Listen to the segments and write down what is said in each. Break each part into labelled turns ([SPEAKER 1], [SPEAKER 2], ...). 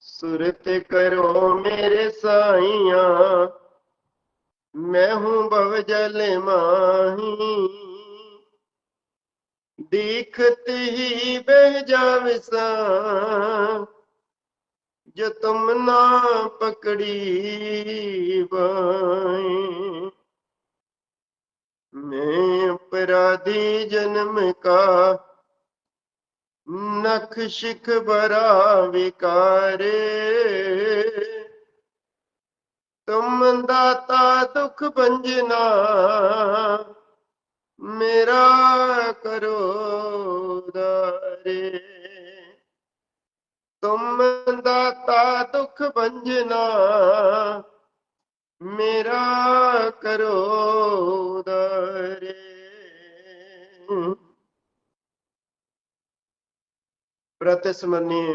[SPEAKER 1] सुरत करो मेरे साइया, मैं हूँ भवजल माही। दीखत ही बह जावे सा, जो तुम ना पकड़ी बाई। मैं अपराधी जन्म का, नख शिख बरा विकारे। तुम दाता दुख भंजना, मेरा करो उदारे। तुम दाता दुख भंजना, मेरा करो उदारे। प्रतिस्मरणीय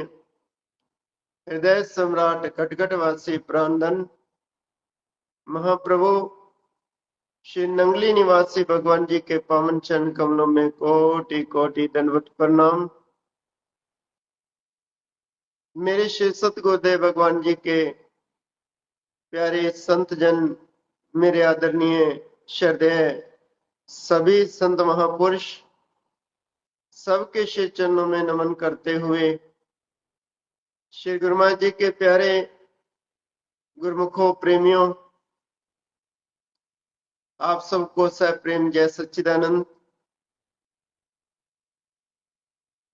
[SPEAKER 1] हृदय सम्राट खटखटवासी प्राणधन महाप्रभु श्री नंगली निवासी भगवान जी के पावन चरण कमलों में कोटि कोटि दंडवत प्रणाम। मेरे श्री सतगुरुदेव भगवान जी के प्यारे संत जन, मेरे आदरणीय श्रद्धेय सभी संत महापुरुष, सबके श्री चरणों में नमन करते हुए श्री गुरु महाराज जी के प्यारे गुरुमुखों प्रेमियों, आप सबको सह प्रेम जय सच्चिदानंद।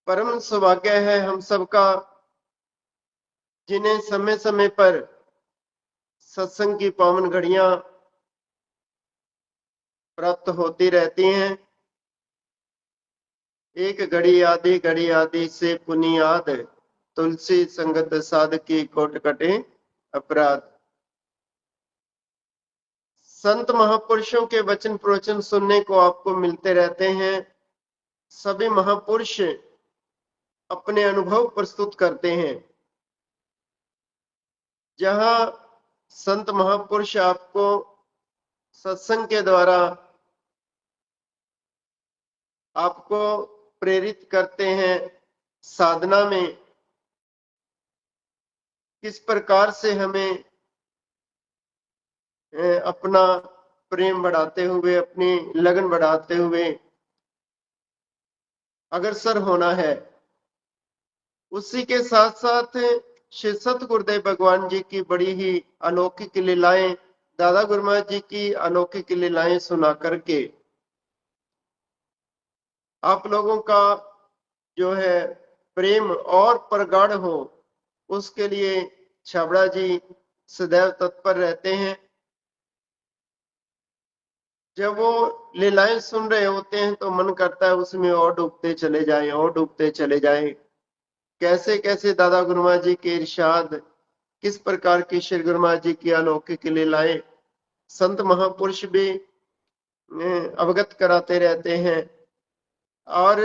[SPEAKER 1] परम सौभाग्य है हम सबका, जिन्हें समय समय पर सत्संग की पावन घड़ियां प्राप्त होती रहती हैं। एक घड़ी आदि से पुनियाद, तुलसी संगत साध की कोट कटे अपराध। संत महापुरुषों के वचन प्रवचन सुनने को आपको मिलते रहते हैं। सभी महापुरुष अपने अनुभव प्रस्तुत करते हैं। जहां संत महापुरुष आपको सत्संग के द्वारा आपको प्रेरित करते हैं साधना में, किस प्रकार से हमें अपना प्रेम बढ़ाते हुए, अपनी लगन बढ़ाते हुए अग्रसर होना है। उसी के साथ साथ श्री सतगुरुदेव भगवान जी की बड़ी ही अलौकिक लीलाएं, दादा गुरु महाराज जी की अलौकिक लीलाएं सुना करके आप लोगों का जो है प्रेम और प्रगाढ़ हो, उसके लिए छाबड़ा जी सदैव तत्पर रहते हैं। जब वो लीलाएं सुन रहे होते हैं तो मन करता है उसमें और डूबते चले जाएं, और डूबते चले जाएं। कैसे कैसे दादा गुरु महाराज जी के इरशाद, किस प्रकार की श्री गुरु महाराज जी की अलौकिक लीलाएं संत महापुरुष भी अवगत कराते रहते हैं। और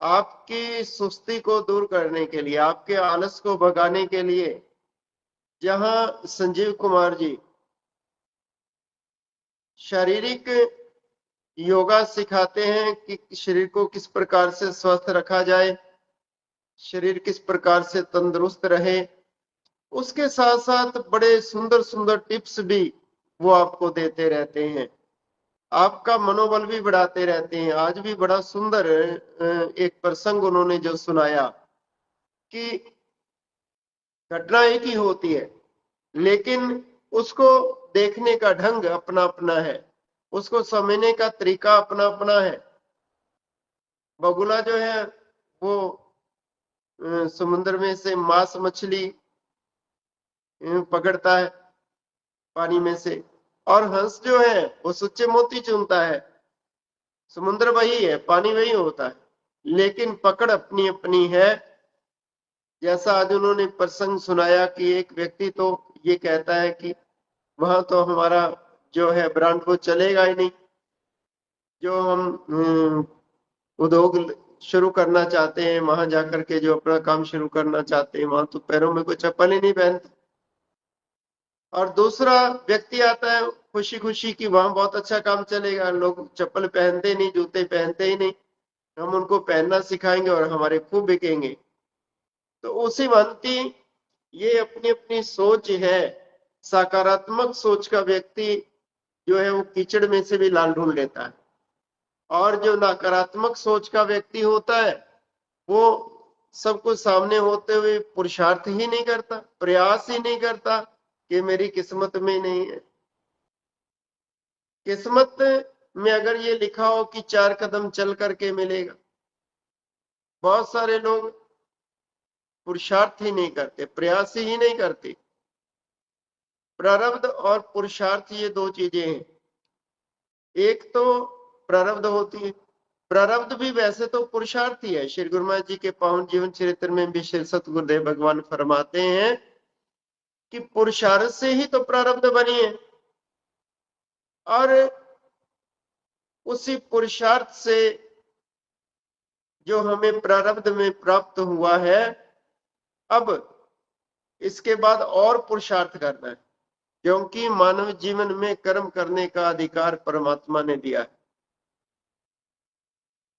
[SPEAKER 1] आपकी सुस्ती को दूर करने के लिए, आपके आलस को भगाने के लिए, जहां संजीव कुमार जी शारीरिक योगा सिखाते हैं कि शरीर को किस प्रकार से स्वस्थ रखा जाए, शरीर किस प्रकार से तंदुरुस्त रहे, उसके साथ साथ बड़े सुंदर सुंदर टिप्स भी वो आपको देते रहते हैं। आपका मनोबल भी बढ़ाते रहते हैं। आज भी बड़ा सुंदर एक प्रसंग उन्होंने जो सुनाया कि घटना एक ही होती है, लेकिन उसको देखने का ढंग अपना अपना है, उसको समझने का तरीका अपना अपना है। बगुला जो है वो समुद्र में से मांस मछली पकड़ता है पानी में से, और हंस जो है वो सुच्चे मोती चुनता है। समुद्र वही है, पानी वही होता है, लेकिन पकड़ अपनी अपनी है। जैसा आज उन्होंने प्रसंग सुनाया कि एक व्यक्ति तो ये कहता है कि वहां तो हमारा जो है ब्रांड वो चलेगा ही नहीं, जो हम उद्योग शुरू करना चाहते हैं, वहां जाकर के जो अपना काम शुरू करना चाहते हैं, वहां तो पैरों में कोई चप्पल ही नहीं पहनते। और दूसरा व्यक्ति आता है खुशी खुशी कि वहां बहुत अच्छा काम चलेगा, लोग चप्पल पहनते नहीं, जूते पहनते ही नहीं, हम उनको पहनना सिखाएंगे और हमारे खूब बिकेंगे। तो उसी भांति ये अपनी अपनी सोच है। सकारात्मक सोच का व्यक्ति जो है वो कीचड़ में से भी लाल ढूंढ लेता है, और जो नकारात्मक सोच का व्यक्ति होता है वो सब कुछ सामने होते हुए पुरुषार्थ ही नहीं करता, प्रयास ही नहीं करता कि मेरी किस्मत में नहीं है। किस्मत में अगर ये लिखा हो कि 4 कदम चल करके मिलेगा, बहुत सारे लोग पुरुषार्थ ही नहीं करते, प्रयास ही नहीं करते। प्रारब्ध और पुरुषार्थ ये दो चीजें हैं। एक तो प्रारब्ध होती है, प्रारब्ध भी वैसे तो पुरुषार्थ ही है। श्री गुरु महाराज जी के पावन जीवन चरित्र में भी श्री सतगुरुदेव भगवान फरमाते हैं कि पुरुषार्थ से ही तो प्रारब्ध बनी है, और उसी पुरुषार्थ से जो हमें प्रारब्ध में प्राप्त हुआ है, अब इसके बाद और पुरुषार्थ करना है, क्योंकि मानव जीवन में कर्म करने का अधिकार परमात्मा ने दिया है।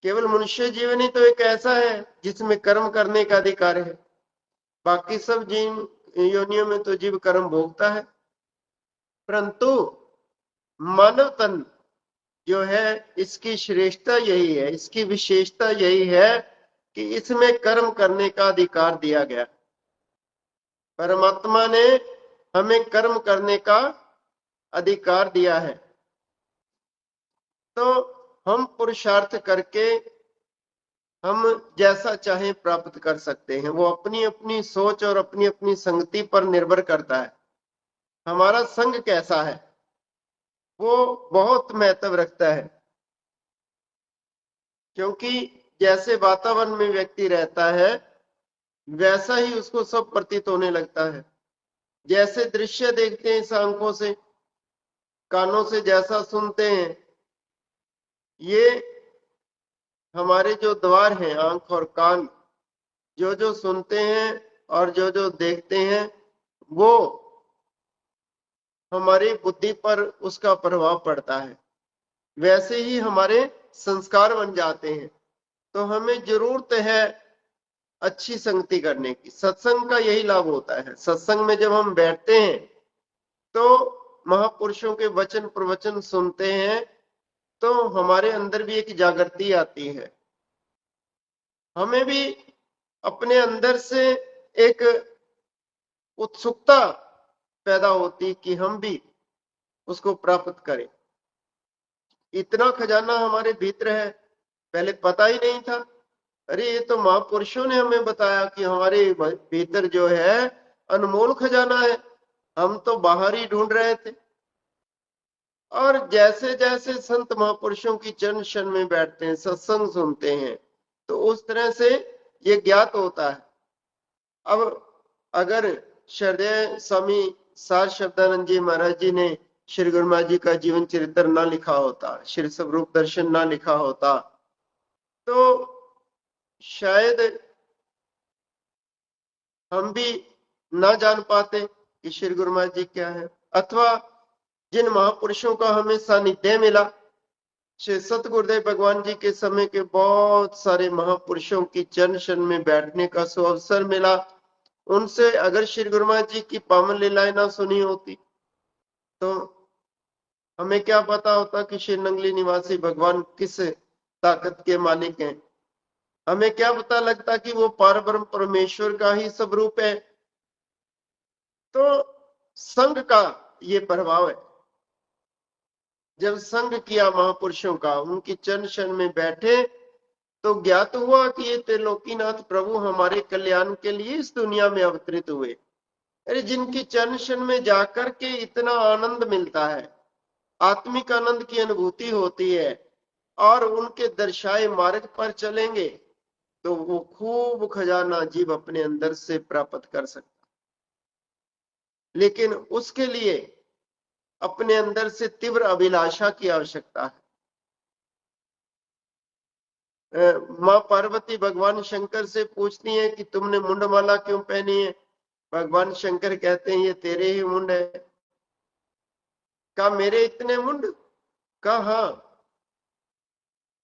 [SPEAKER 1] केवल मनुष्य जीवन ही तो एक ऐसा है जिसमें कर्म करने का अधिकार है। बाकी सब जीव योनियों में तो जीव कर्म भोगता है, परंतु मानव तन जो है इसकी श्रेष्ठता यही है, इसकी विशेषता यही है कि इसमें कर्म करने का अधिकार दिया गया। परमात्मा ने हमें कर्म करने का अधिकार दिया है, तो हम पुरुषार्थ करके हम जैसा चाहे प्राप्त कर सकते हैं। वो अपनी अपनी सोच और अपनी अपनी संगति पर निर्भर करता है। हमारा संग कैसा है वो बहुत महत्व रखता है, क्योंकि जैसे वातावरण में व्यक्ति रहता है वैसा ही उसको सब प्रतीत होने लगता है। जैसे दृश्य देखते हैं इस आंखों से, कानों से जैसा सुनते हैं, ये हमारे जो द्वार हैं आंख और कान, जो जो सुनते हैं और जो जो देखते हैं वो हमारी बुद्धि पर उसका प्रभाव पड़ता है। वैसे ही हमारे संस्कार बन जाते हैं। तो हमें जरूरत है अच्छी संगति करने की। सत्संग का यही लाभ होता है। सत्संग में जब हम बैठते हैं तो महापुरुषों के वचन प्रवचन सुनते हैं तो हमारे अंदर भी एक जागृति आती है। हमें भी अपने अंदर से एक उत्सुकता पैदा होती कि हम भी उसको प्राप्त करें। इतना खजाना हमारे भीतर है, पहले पता ही नहीं था। अरे ये तो महापुरुषों ने हमें बताया कि हमारे भीतर जो है अनमोल खजाना है, हम तो बाहर ही ढूंढ रहे थे। और जैसे जैसे संत महापुरुषों की चरण शरण में बैठते हैं, सत्संग सुनते हैं, तो उस तरह से ये ज्ञात होता है। अब अगर श्रद्धेय स्वामी सार शब्दानंद जी महाराज जी ने श्री गुरु महाराज जी का जीवन चरित्र ना लिखा होता, श्री स्वरूप दर्शन ना लिखा होता, तो शायद हम भी ना जान पाते कि श्री गुरु महाराज जी क्या है। अथवा जिन महापुरुषों का हमें सानिध्य मिला, श्री सतगुरुदेव भगवान जी के समय के बहुत सारे महापुरुषों की चरण शरण में बैठने का सुअवसर मिला, उनसे अगर श्री गुरु महाराज जी की पावन लीलाएं ना सुनी होती तो हमें क्या पता होता कि श्री नंगली निवासी भगवान किस ताकत के मालिक हैं। हमें क्या पता लगता कि वो पारब्रह्म परमेश्वर का ही स्वरूप है। तो संघ का ये प्रभाव है। जब संग किया महापुरुषों का, उनकी चरण शरण में बैठे, तो ज्ञात हुआ कि ये त्रिलोकीनाथ प्रभु हमारे कल्याण के लिए इस दुनिया में अवतरित हुए। अरे जिनकी चरण शरण में जाकर के इतना आनंद मिलता है, आत्मिक आनंद की अनुभूति होती है, और उनके दर्शाए मार्ग पर चलेंगे तो वो खूब खजाना जीव अपने अंदर से प्राप्त कर सकता। लेकिन उसके लिए अपने अंदर से तीव्र अभिलाषा की आवश्यकता है। मां पार्वती भगवान शंकर से पूछती हैं कि तुमने मुंडमाला क्यों पहनी है। भगवान शंकर कहते हैं ये तेरे ही मुंड है। कहा मेरे इतने मुंड? कहा हाँ।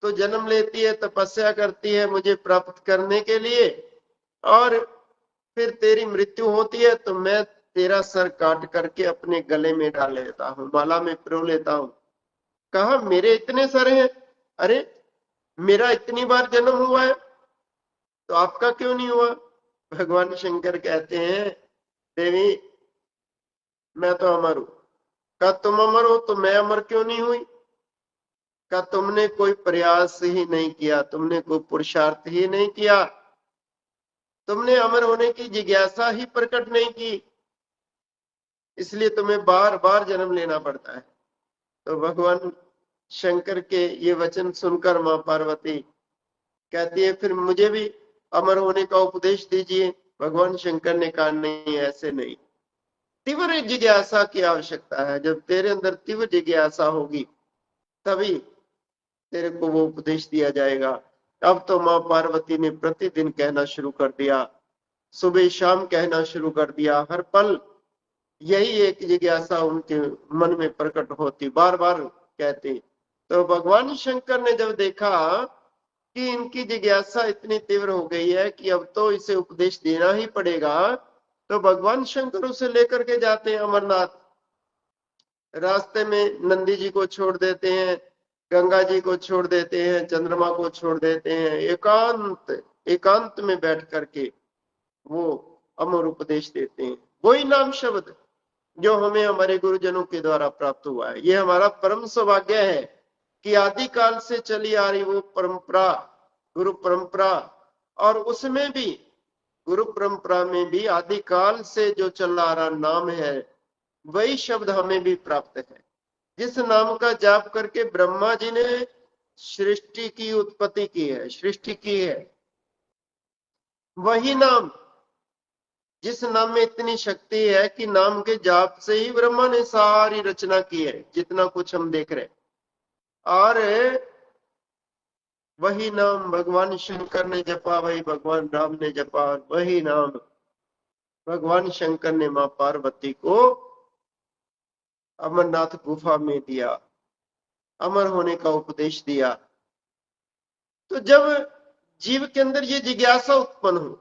[SPEAKER 1] तो जन्म लेती है, तपस्या करती है मुझे प्राप्त करने के लिए, और फिर तेरी मृत्यु होती है तो मैं तेरा सर काट करके अपने गले में डाल लेता हूँ, माला में पिरो लेता हूँ। कहा मेरे इतने सर हैं? अरे मेरा इतनी बार जन्म हुआ है, तो आपका क्यों नहीं हुआ? भगवान शंकर कहते हैं, देवी मैं तो अमर हूं। कहा तुम अमर हो तो मैं अमर क्यों नहीं हुई? कहा तुमने कोई प्रयास ही नहीं किया, तुमने कोई पुरुषार्थ ही नहीं किया, तुमने अमर होने की जिज्ञासा ही प्रकट नहीं की, इसलिए तुम्हें बार बार जन्म लेना पड़ता है। तो भगवान शंकर के ये वचन सुनकर मां पार्वती कहती है फिर मुझे भी अमर होने का उपदेश दीजिए। भगवान शंकर ने कहा नहीं, ऐसे नहीं, तीव्र जिज्ञासा की आवश्यकता है। जब तेरे अंदर तीव्र जिज्ञासा होगी तभी तेरे को वो उपदेश दिया जाएगा। अब तो मां पार्वती ने प्रतिदिन कहना शुरू कर दिया, सुबह शाम कहना शुरू कर दिया, हर पल यही एक जिज्ञासा उनके मन में प्रकट होती, बार बार कहते। तो भगवान शंकर ने जब देखा कि इनकी जिज्ञासा इतनी तीव्र हो गई है कि अब तो इसे उपदेश देना ही पड़ेगा, तो भगवान शंकर उसे लेकर के जाते हैं अमरनाथ। रास्ते में नंदी जी को छोड़ देते हैं, गंगा जी को छोड़ देते हैं, चंद्रमा को छोड़ देते हैं, एकांत एकांत में बैठ करके वो अमर उपदेश देते हैं। वही नाम शब्द जो हमें हमारे गुरुजनों के द्वारा प्राप्त हुआ है। ये हमारा परम सौभाग्य है कि आदिकाल से चली आ रही वो परंपरा, गुरु परंपरा, और उसमें भी गुरु परंपरा में भी आदिकाल से जो चल आ रहा नाम है वही शब्द हमें भी प्राप्त है। जिस नाम का जाप करके ब्रह्मा जी ने सृष्टि की उत्पत्ति की है, सृष्टि की है, वही नाम, जिस नाम में इतनी शक्ति है कि नाम के जाप से ही ब्रह्मा ने सारी रचना की है, जितना कुछ हम देख रहे हैं। और वही नाम भगवान शंकर ने जपा, वही भगवान राम ने जपा, वही नाम भगवान शंकर ने मां पार्वती को अमरनाथ गुफा में दिया, अमर होने का उपदेश दिया। तो जब जीव के अंदर ये जिज्ञासा उत्पन्न हो,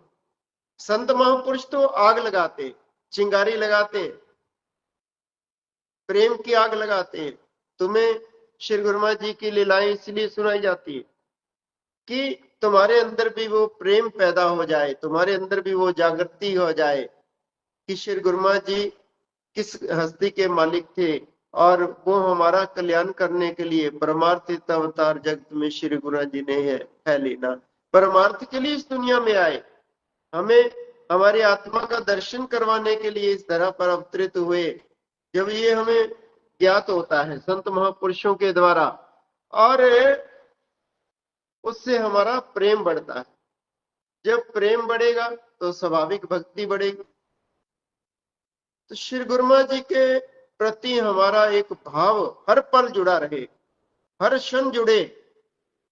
[SPEAKER 1] संत महापुरुष तो आग लगाते, चिंगारी लगाते, प्रेम की आग लगाते हैं। तुम्हें श्री गुरुमा जी की लीलाएं इसलिए सुनाई जाती है कि तुम्हारे अंदर भी वो प्रेम पैदा हो जाए, तुम्हारे अंदर भी वो जागृति हो जाए कि श्री गुरुमा जी किस हस्ती के मालिक थे और वो हमारा कल्याण करने के लिए परमार्थित अवतार जगत में श्री गुरु जी ने है लेना, परमार्थ के लिए इस दुनिया में आए, हमें हमारी आत्मा का दर्शन करवाने के लिए इस धरा पर अवतरित हुए। जब ये हमें ज्ञात होता है संत महापुरुषों के द्वारा, और उससे हमारा प्रेम बढ़ता है। जब प्रेम बढ़ेगा तो स्वाभाविक भक्ति बढ़ेगी। तो श्री गुरुमा जी के प्रति हमारा एक भाव हर पल जुड़ा रहे, हर क्षण जुड़े।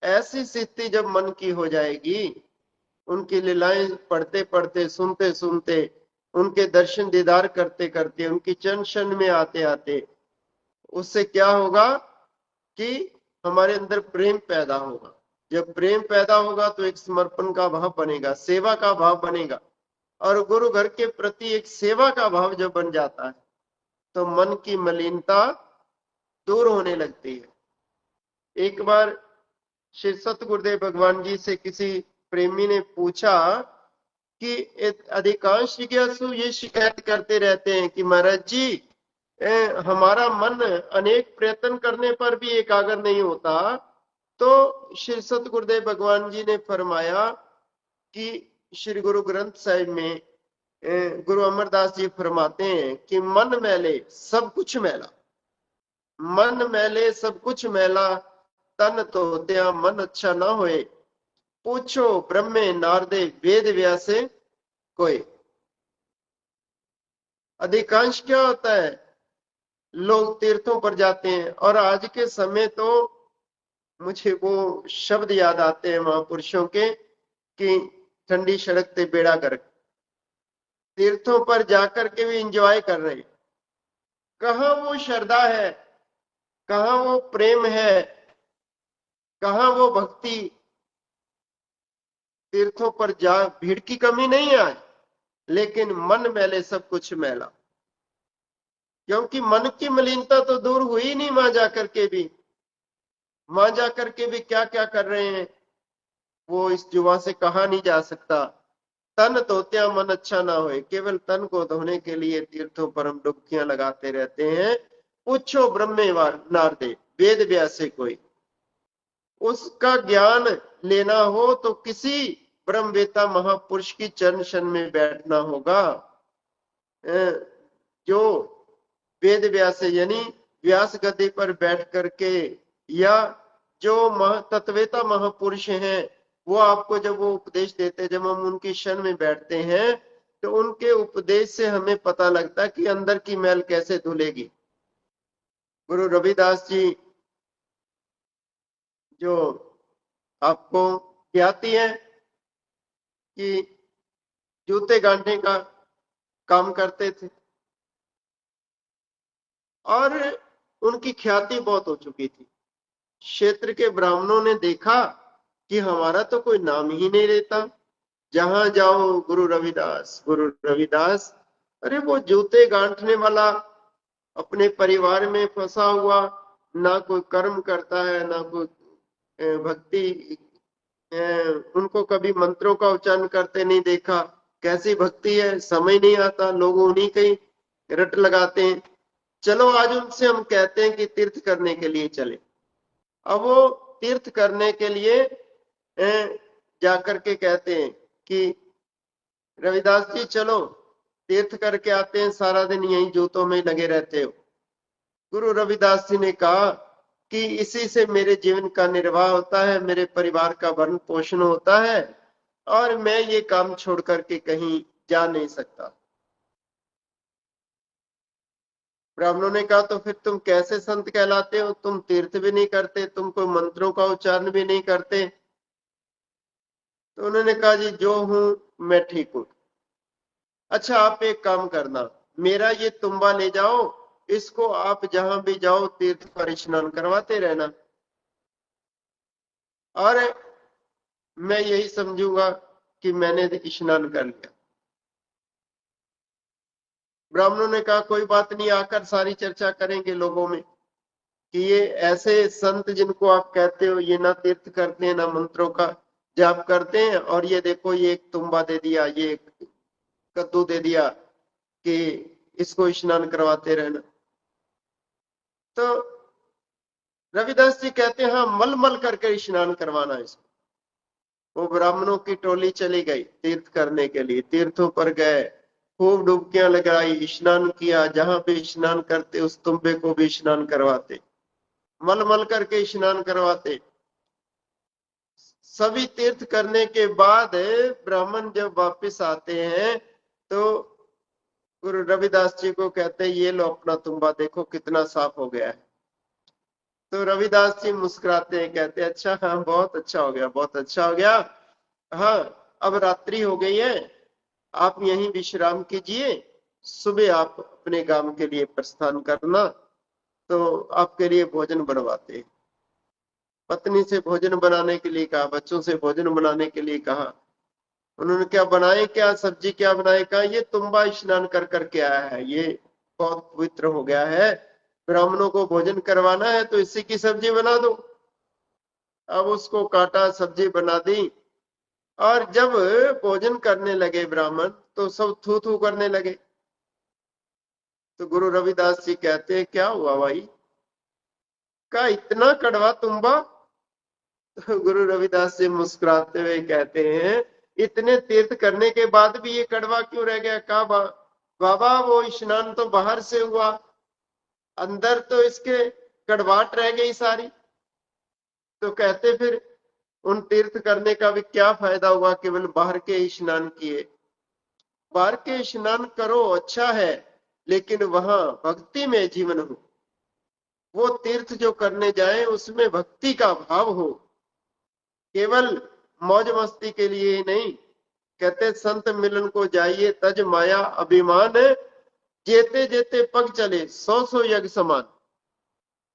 [SPEAKER 1] ऐसी स्थिति जब मन की हो जाएगी, उनकी लीलाएं पढ़ते पढ़ते, सुनते सुनते, उनके दर्शन दीदार करते करते, उनकी चरण क्षण में आते आते, उससे क्या होगा कि हमारे अंदर प्रेम पैदा होगा। जब प्रेम पैदा होगा तो एक समर्पण का भाव बनेगा, सेवा का भाव बनेगा, और गुरु घर के प्रति एक सेवा का भाव जब बन जाता है तो मन की मलिनता दूर होने लगती है। एक बार श्री सतगुरुदेव भगवान जी से किसी प्रेमी ने पूछा कि अधिकांश जिज्ञासु ये शिकायत करते रहते हैं कि महाराज जी हमारा मन अनेक प्रयत्न करने पर भी एकाग्र नहीं होता। तो श्री सतगुरुदेव भगवान जी ने फरमाया कि श्री गुरु ग्रंथ साहिब में गुरु अमरदास जी फरमाते हैं कि मन मैले सब कुछ मैला, मन मैले सब कुछ मैला, तन तो त्या मन अच्छा ना होए, पूछो ब्रह्मे नारदे वेद व्यासे कोई। अधिकांश क्या होता है, लोग तीर्थों पर जाते हैं, और आज के समय तो मुझे वो शब्द याद आते हैं महापुरुषों के कि ठंडी सड़क पे बेड़ा गर्क, तीर्थों पर जाकर के भी इंजॉय कर रहे हैं। कहाँ वो श्रद्धा है, कहाँ वो प्रेम है, कहां वो भक्ति, तीर्थों पर जा भीड़ की कमी नहीं है आज, लेकिन मन मैले सब कुछ मैला। क्योंकि मन की मलिनता तो दूर हुई ही नहीं, वहां जाकर के भी, वहां जाकर के भी क्या क्या कर रहे हैं, वो इस जुआ से कहा नहीं जा सकता। तन धोत्या मन अच्छा ना होए, केवल तन को धोने के लिए तीर्थों पर हम डुबकियां लगाते रहते हैं। पूछो ब्रह्मेवार नारदे, वेद व्यासे कोई, उसका ज्ञान लेना हो तो किसी ब्रह्मवेता महापुरुष की चरण शन में बैठना होगा। जो वेद व्यास यानी व्यास गद्दी पर बैठ करके, या जो तत्वेता महापुरुष हैं, वो आपको जब वो उपदेश देते, जब हम उनकी शरण में बैठते हैं, तो उनके उपदेश से हमें पता लगता है कि अंदर की मैल कैसे धुलेगी। गुरु रविदास जी, जो आपको ज्ञाति है कि जूते गांठने का काम करते थे, और उनकी ख्याति बहुत हो चुकी थी। क्षेत्र के ब्राह्मणों ने देखा कि हमारा तो कोई नाम ही नहीं लेता, जहां जाओ गुरु रविदास, गुरु रविदास। अरे वो जूते गांठने वाला अपने परिवार में फंसा हुआ, ना कोई कर्म करता है, ना कोई भक्ति, उनको कभी मंत्रों का उच्चारण करते नहीं देखा। कैसी भक्ति है, समय नहीं आता, लोग उन्हीं के रट लगाते हैं। चलो आज उनसे हम कहते हैं कि तीर्थ करने के लिए चले। अब वो तीर्थ करने के लिए जाकर के कहते हैं कि रविदास जी चलो तीर्थ करके आते हैं, सारा दिन यहीं जूतों में लगे रहते हो। गुरु रविदास जी ने कहा कि इसी से मेरे जीवन का निर्वाह होता है, मेरे परिवार का भरण पोषण होता है, और मैं ये काम छोड़ करके कहीं जा नहीं सकता। ब्राह्मणों ने कहा तो फिर तुम कैसे संत कहलाते हो, तुम तीर्थ भी नहीं करते, तुम कोई मंत्रों का उच्चारण भी नहीं करते। तो उन्होंने कहा जी जो हूं मैं ठीक हूं। अच्छा आप एक काम करना, मेरा ये तुम्बा ले जाओ, इसको आप जहां भी जाओ तीर्थ पर स्नान करवाते रहना, और मैं यही समझूंगा कि मैंने स्नान कर लिया। ब्राह्मणों ने कहा कोई बात नहीं, आकर सारी चर्चा करेंगे लोगों में कि ये ऐसे संत जिनको आप कहते हो, ये ना तीर्थ करते हैं, ना मंत्रों का जाप करते हैं, और ये देखो ये एक तुम्बा दे दिया, ये कद्दू दे दिया कि इसको स्नान करवाते रहना। तो रविदास जी कहते हैं हाँ, मल मल करके स्नान करवाना इसको। वो ब्राह्मणों की टोली चली गई तीर्थ करने के लिए, तीर्थों पर गए, खूब डुबकियां लगाई, स्नान किया, जहां भी स्नान करते उस तुम्बे को भी स्नान करवाते, मल मल करके स्नान करवाते। सभी तीर्थ करने के बाद ब्राह्मण जब वापस आते हैं, तो गुरु रविदास जी को कहते हैं ये लो अपना तुम्बा देखो कितना साफ हो गया है। तो रविदास जी मुस्कुराते हैं, कहते हैं अच्छा, हाँ बहुत अच्छा हो गया, बहुत अच्छा हो गया। हाँ अब रात्रि हो गई है, आप यहीं विश्राम कीजिए, सुबह आप अपने गांव के लिए प्रस्थान करना। तो आपके लिए भोजन बनवाते हैं। पत्नी से भोजन बनाने के लिए कहा, बच्चों से भोजन बनाने के लिए कहा। उन्होंने क्या बनाए, क्या सब्जी क्या बनाए, कहा ये तुम्बा स्नान कर करके आया है, ये बहुत पवित्र हो गया है, ब्राह्मणों को भोजन करवाना है तो इसी की सब्जी बना दो। अब उसको काटा, सब्जी बना दी, और जब भोजन करने लगे ब्राह्मण, तो सब थू थू करने लगे। तो गुरु रविदास जी कहते हैं क्या हुआ भाई, का इतना कड़वा तुम्बा। तो गुरु रविदास जी मुस्कुराते हुए कहते हैं इतने तीर्थ करने के बाद भी ये कड़वा क्यों रह गया। कहा बाबा वो स्नान तो बाहर से हुआ, अंदर तो इसके कड़वाट रह गई सारी। तो कहते फिर उन तीर्थ करने का भी क्या फायदा हुआ, केवल बाहर के ही स्नान किए। बाहर के स्नान करो अच्छा है, लेकिन वहां भक्ति में जीवन हो, वो तीर्थ जो करने जाए उसमें भक्ति का भाव हो, केवल मौज मस्ती के लिए ही नहीं। कहते संत मिलन को जाइए तज माया अभिमान, जेते जेते पग चले सौ सौ यज्ञ समान।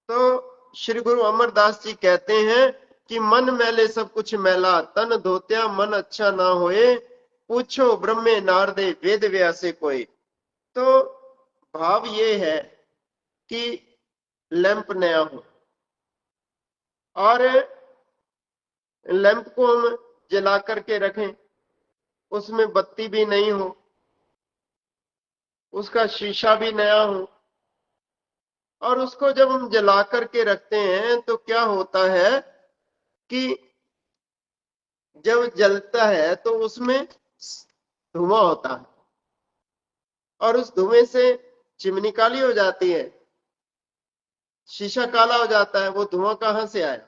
[SPEAKER 1] तो श्री गुरु अमरदास जी कहते हैं कि मन मैले सब कुछ मैला, तन धोत्या मन अच्छा ना होए, पूछो ब्रह्मे नारदे वेद व्यासे कोई। तो भाव ये है कि लैंप नया हो और लैंप को हम जला करके रखें, उसमें बत्ती भी नहीं हो, उसका शीशा भी नया हो, और उसको जब हम जला करके रखते हैं तो क्या होता है कि जब जलता है तो उसमें धुआं होता है और उस धुएं से चिमनी काली हो जाती है, शीशा काला हो जाता है। वो धुआं कहां से आया?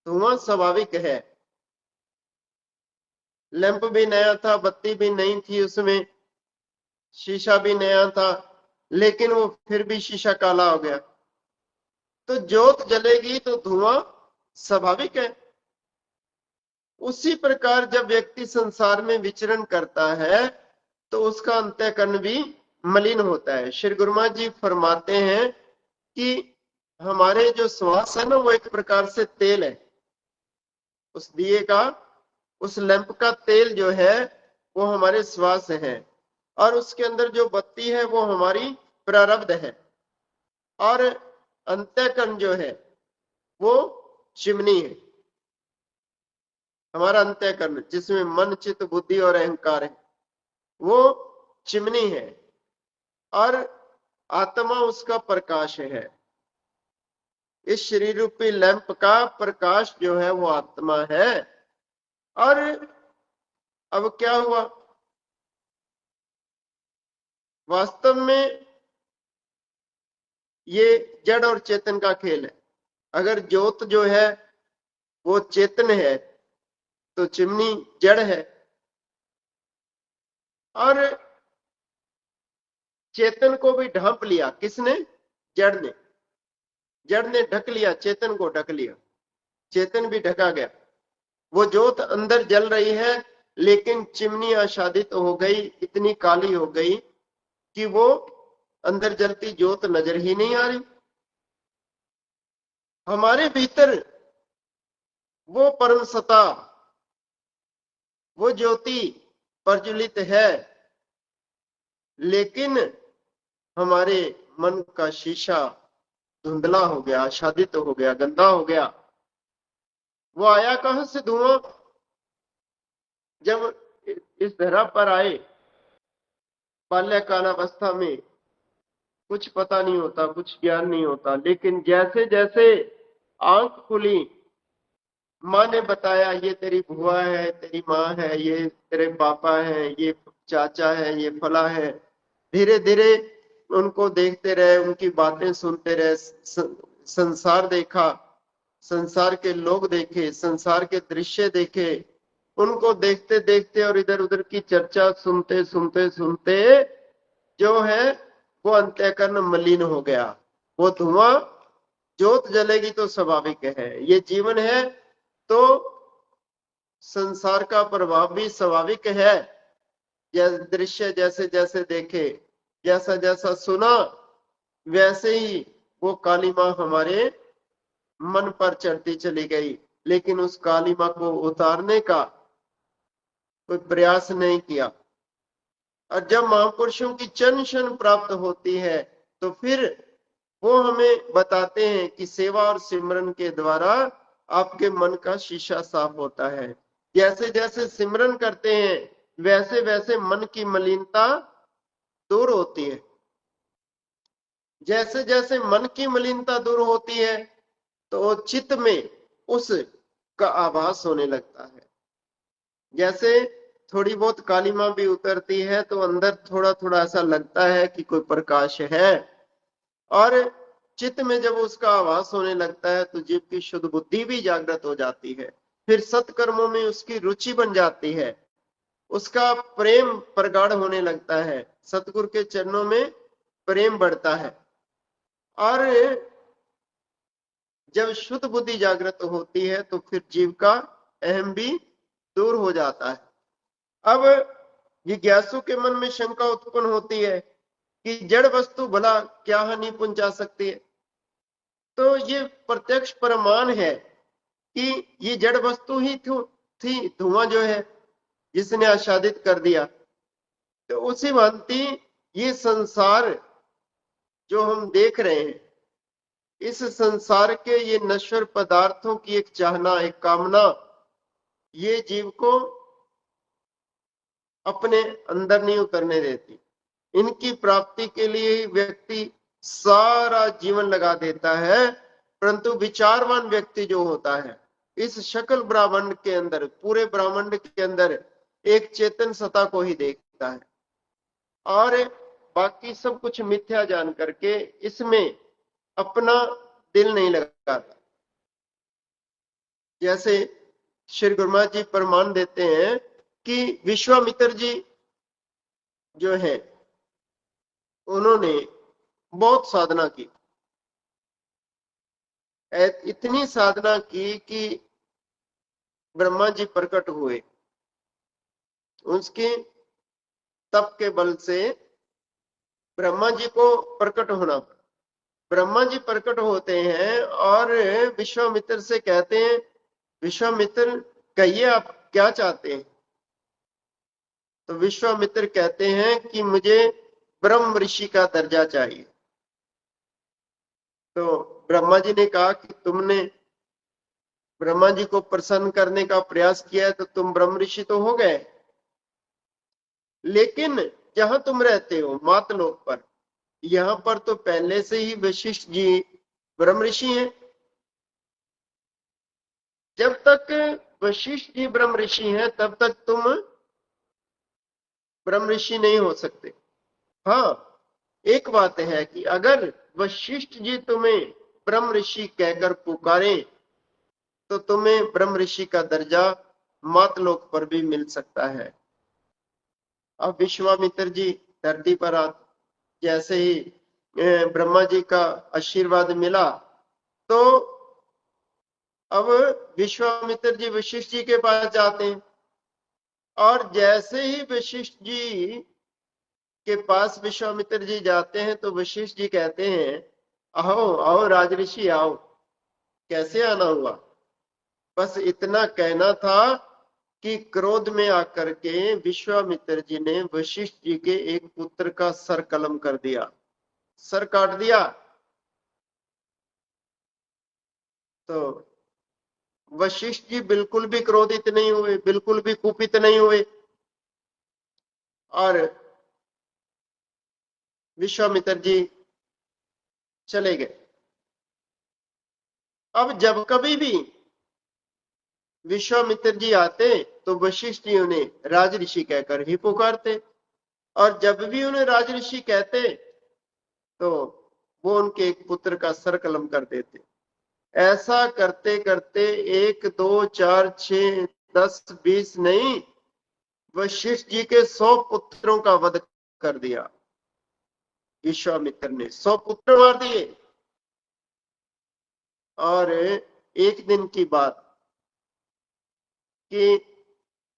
[SPEAKER 1] धुआं स्वाभाविक है। लैंप भी नया था, बत्ती भी नहीं थी उसमें, शीशा भी नया था, लेकिन वो फिर भी शीशा काला हो गया। तो जोत जलेगी तो धुआं स्वाभाविक है। उसी प्रकार जब व्यक्ति संसार में विचरण करता है तो उसका अंतःकरण भी मलिन होता है। श्री गुरु महाराज जी फरमाते हैं कि हमारे जो श्वास है ना, वो एक प्रकार से तेल है। उस दिए का, उस लैंप का तेल जो है वो हमारे श्वास है, और उसके अंदर जो बत्ती है वो हमारी प्रारब्ध है, और अंतःकरण जो है वो चिमनी है, हमारा अंतःकरण जिसमें मन चित्त बुद्धि और अहंकार है, वो चिमनी है, और आत्मा उसका प्रकाश है। इस शरीर रूपी लैंप का प्रकाश जो है वो आत्मा है। और अब क्या हुआ? वास्तव में ये जड़ और चेतन का खेल है। अगर ज्योत जो है वो चेतन है तो चिमनी जड़ है, और चेतन को भी ढांप लिया किसने? जड़ ने। जड़ ने ढक लिया, चेतन को ढक लिया, चेतन भी ढका गया। वो ज्योत अंदर जल रही है, लेकिन चिमनी आच्छादित हो गई, इतनी काली हो गई कि वो अंदर जलती ज्योत नजर ही नहीं आ रही। हमारे भीतर वो परम सत्ता, वो ज्योति प्रज्वलित है, लेकिन हमारे मन का शीशा धुंधला हो गया, आच्छादित हो गया, गंदा हो गया। वो आया कहां से धुआं? जब इस धरा पर आए बाल्यकालावस्था में, कुछ पता नहीं होता, कुछ ज्ञान नहीं होता, लेकिन जैसे जैसे आंख खुली, माँ ने बताया ये तेरी बुआ है, तेरी माँ है, ये तेरे पापा है, ये चाचा है, ये फला है। धीरे धीरे उनको देखते रहे, उनकी बातें सुनते रहे, संसार देखा, संसार के लोग देखे, संसार के दृश्य देखे, उनको देखते देखते और इधर उधर की चर्चा सुनते सुनते सुनते जो है वो अंतःकरण मलिन हो गया। वो धुआं, ज्योत जलेगी तो स्वाभाविक है, ये जीवन है तो संसार का प्रभाव भी स्वाभाविक है। यह दृश्य जैसे जैसे देखे, जैसा जैसा सुना, वैसे ही वो काली मां हमारे मन पर चढ़ती चली गई, लेकिन उस काली मां को उतारने का कोई प्रयास नहीं किया। और जब महापुरुषों की चरण शरण प्राप्त होती है तो फिर वो हमें बताते हैं कि सेवा और सिमरन के द्वारा आपके मन का शीशा साफ होता है। जैसे जैसे सिमरन करते हैं वैसे वैसे मन की मलिनता दूर होती है। जैसे जैसे मन की मलिनता दूर होती है तो चित्त में उस का आभास होने लगता है। जैसे थोड़ी बहुत कालिमा भी उतरती है तो अंदर थोड़ा थोड़ा ऐसा लगता है कि कोई प्रकाश है, और चित्त में जब उसका आभास होने लगता है तो जीव की शुद्ध बुद्धि भी जागृत हो जाती है। फिर सत्कर्मों में उसकी रुचि बन जाती है, उसका प्रेम प्रगाढ़ होने लगता है, सतगुरु के चरणों में प्रेम बढ़ता है, और जब शुद्ध बुद्धि जागृत होती है तो फिर जीव का अहम भी दूर हो जाता है। अब जिज्ञासु के मन में शंका उत्पन्न होती है कि जड़ वस्तु भला क्या हानि पहुंचा सकती है? तो ये प्रत्यक्ष प्रमाण है कि ये जड़ वस्तु ही थी, धुआं जो है जिसने आच्छादित कर दिया। तो उसी भांति ये संसार जो हम देख रहे हैं, इस संसार के ये नश्वर पदार्थों की एक चाहना, एक कामना, ये जीव को अपने अंदर नहीं उतरने देती। इनकी प्राप्ति के लिए व्यक्ति सारा जीवन लगा देता है, परंतु विचारवान व्यक्ति जो होता है इस शकल ब्रह्मांड के अंदर, पूरे ब्रह्मांड के अंदर एक चेतन सत्ता को ही देखता है और बाकी सब कुछ मिथ्या जान करके इसमें अपना दिल नहीं लगाता। जैसे श्री गुरु महाराज जी प्रमाण देते हैं कि विश्वामित्र जी जो है उन्होंने बहुत साधना की, इतनी साधना की कि ब्रह्मा जी प्रकट हुए। उसके तप के बल से ब्रह्मा जी को प्रकट होना, ब्रह्मा जी प्रकट होते हैं और विश्वामित्र से कहते हैं, विश्वामित्र कहिए आप क्या चाहते हैं। तो विश्वामित्र कहते हैं कि मुझे ब्रह्म ऋषि का दर्जा चाहिए। तो ब्रह्मा जी ने कहा कि तुमने ब्रह्मा जी को प्रसन्न करने का प्रयास किया है तो तुम ब्रह्म ऋषि तो हो गए, लेकिन जहां तुम रहते हो मातलोक पर, यहां पर तो पहले से ही वशिष्ठ जी ब्रह्म ऋषि हैं। जब तक वशिष्ठ जी ब्रह्म ऋषि हैं तब तक तुम ब्रह्म ऋषि नहीं हो सकते। हाँ, एक बात है कि अगर वशिष्ठ जी तुम्हें ब्रह्म ऋषि कहकर पुकारें तो तुम्हें ब्रह्म ऋषि का दर्जा मातलोक पर भी मिल सकता है। अब विश्वामित्र जी धरती पर जैसे ही ब्रह्मा जी का आशीर्वाद मिला तो अब विश्वामित्र जी वशिष्ठ जी के पास जाते हैं और जैसे ही वशिष्ठ जी के पास विश्वामित्र जी जाते हैं तो वशिष्ठ जी कहते हैं, आओ आओ राजऋषि आओ। कैसे आना हुआ, बस इतना कहना था कि क्रोध में आकर के विश्वामित्र जी ने वशिष्ठ जी के एक पुत्र का सर कलम कर दिया, सर काट दिया। तो वशिष्ठ जी बिल्कुल भी क्रोधित नहीं हुए, बिल्कुल भी कुपित नहीं हुए और विश्वामित्र जी चले गए। अब जब कभी भी विश्वामित्र जी आते तो वशिष्ठ जी उन्हें राजऋषि कहकर ही पुकारते और जब भी उन्हें राजऋषि कहते तो वो उनके एक पुत्र का सर कलम कर देते। ऐसा करते करते 1 2 4 6 10 20 नहीं, वशिष्ठ जी के 100 पुत्रों का वध कर दिया। विश्वामित्र ने 100 पुत्र मार दिए। और एक दिन की बात कि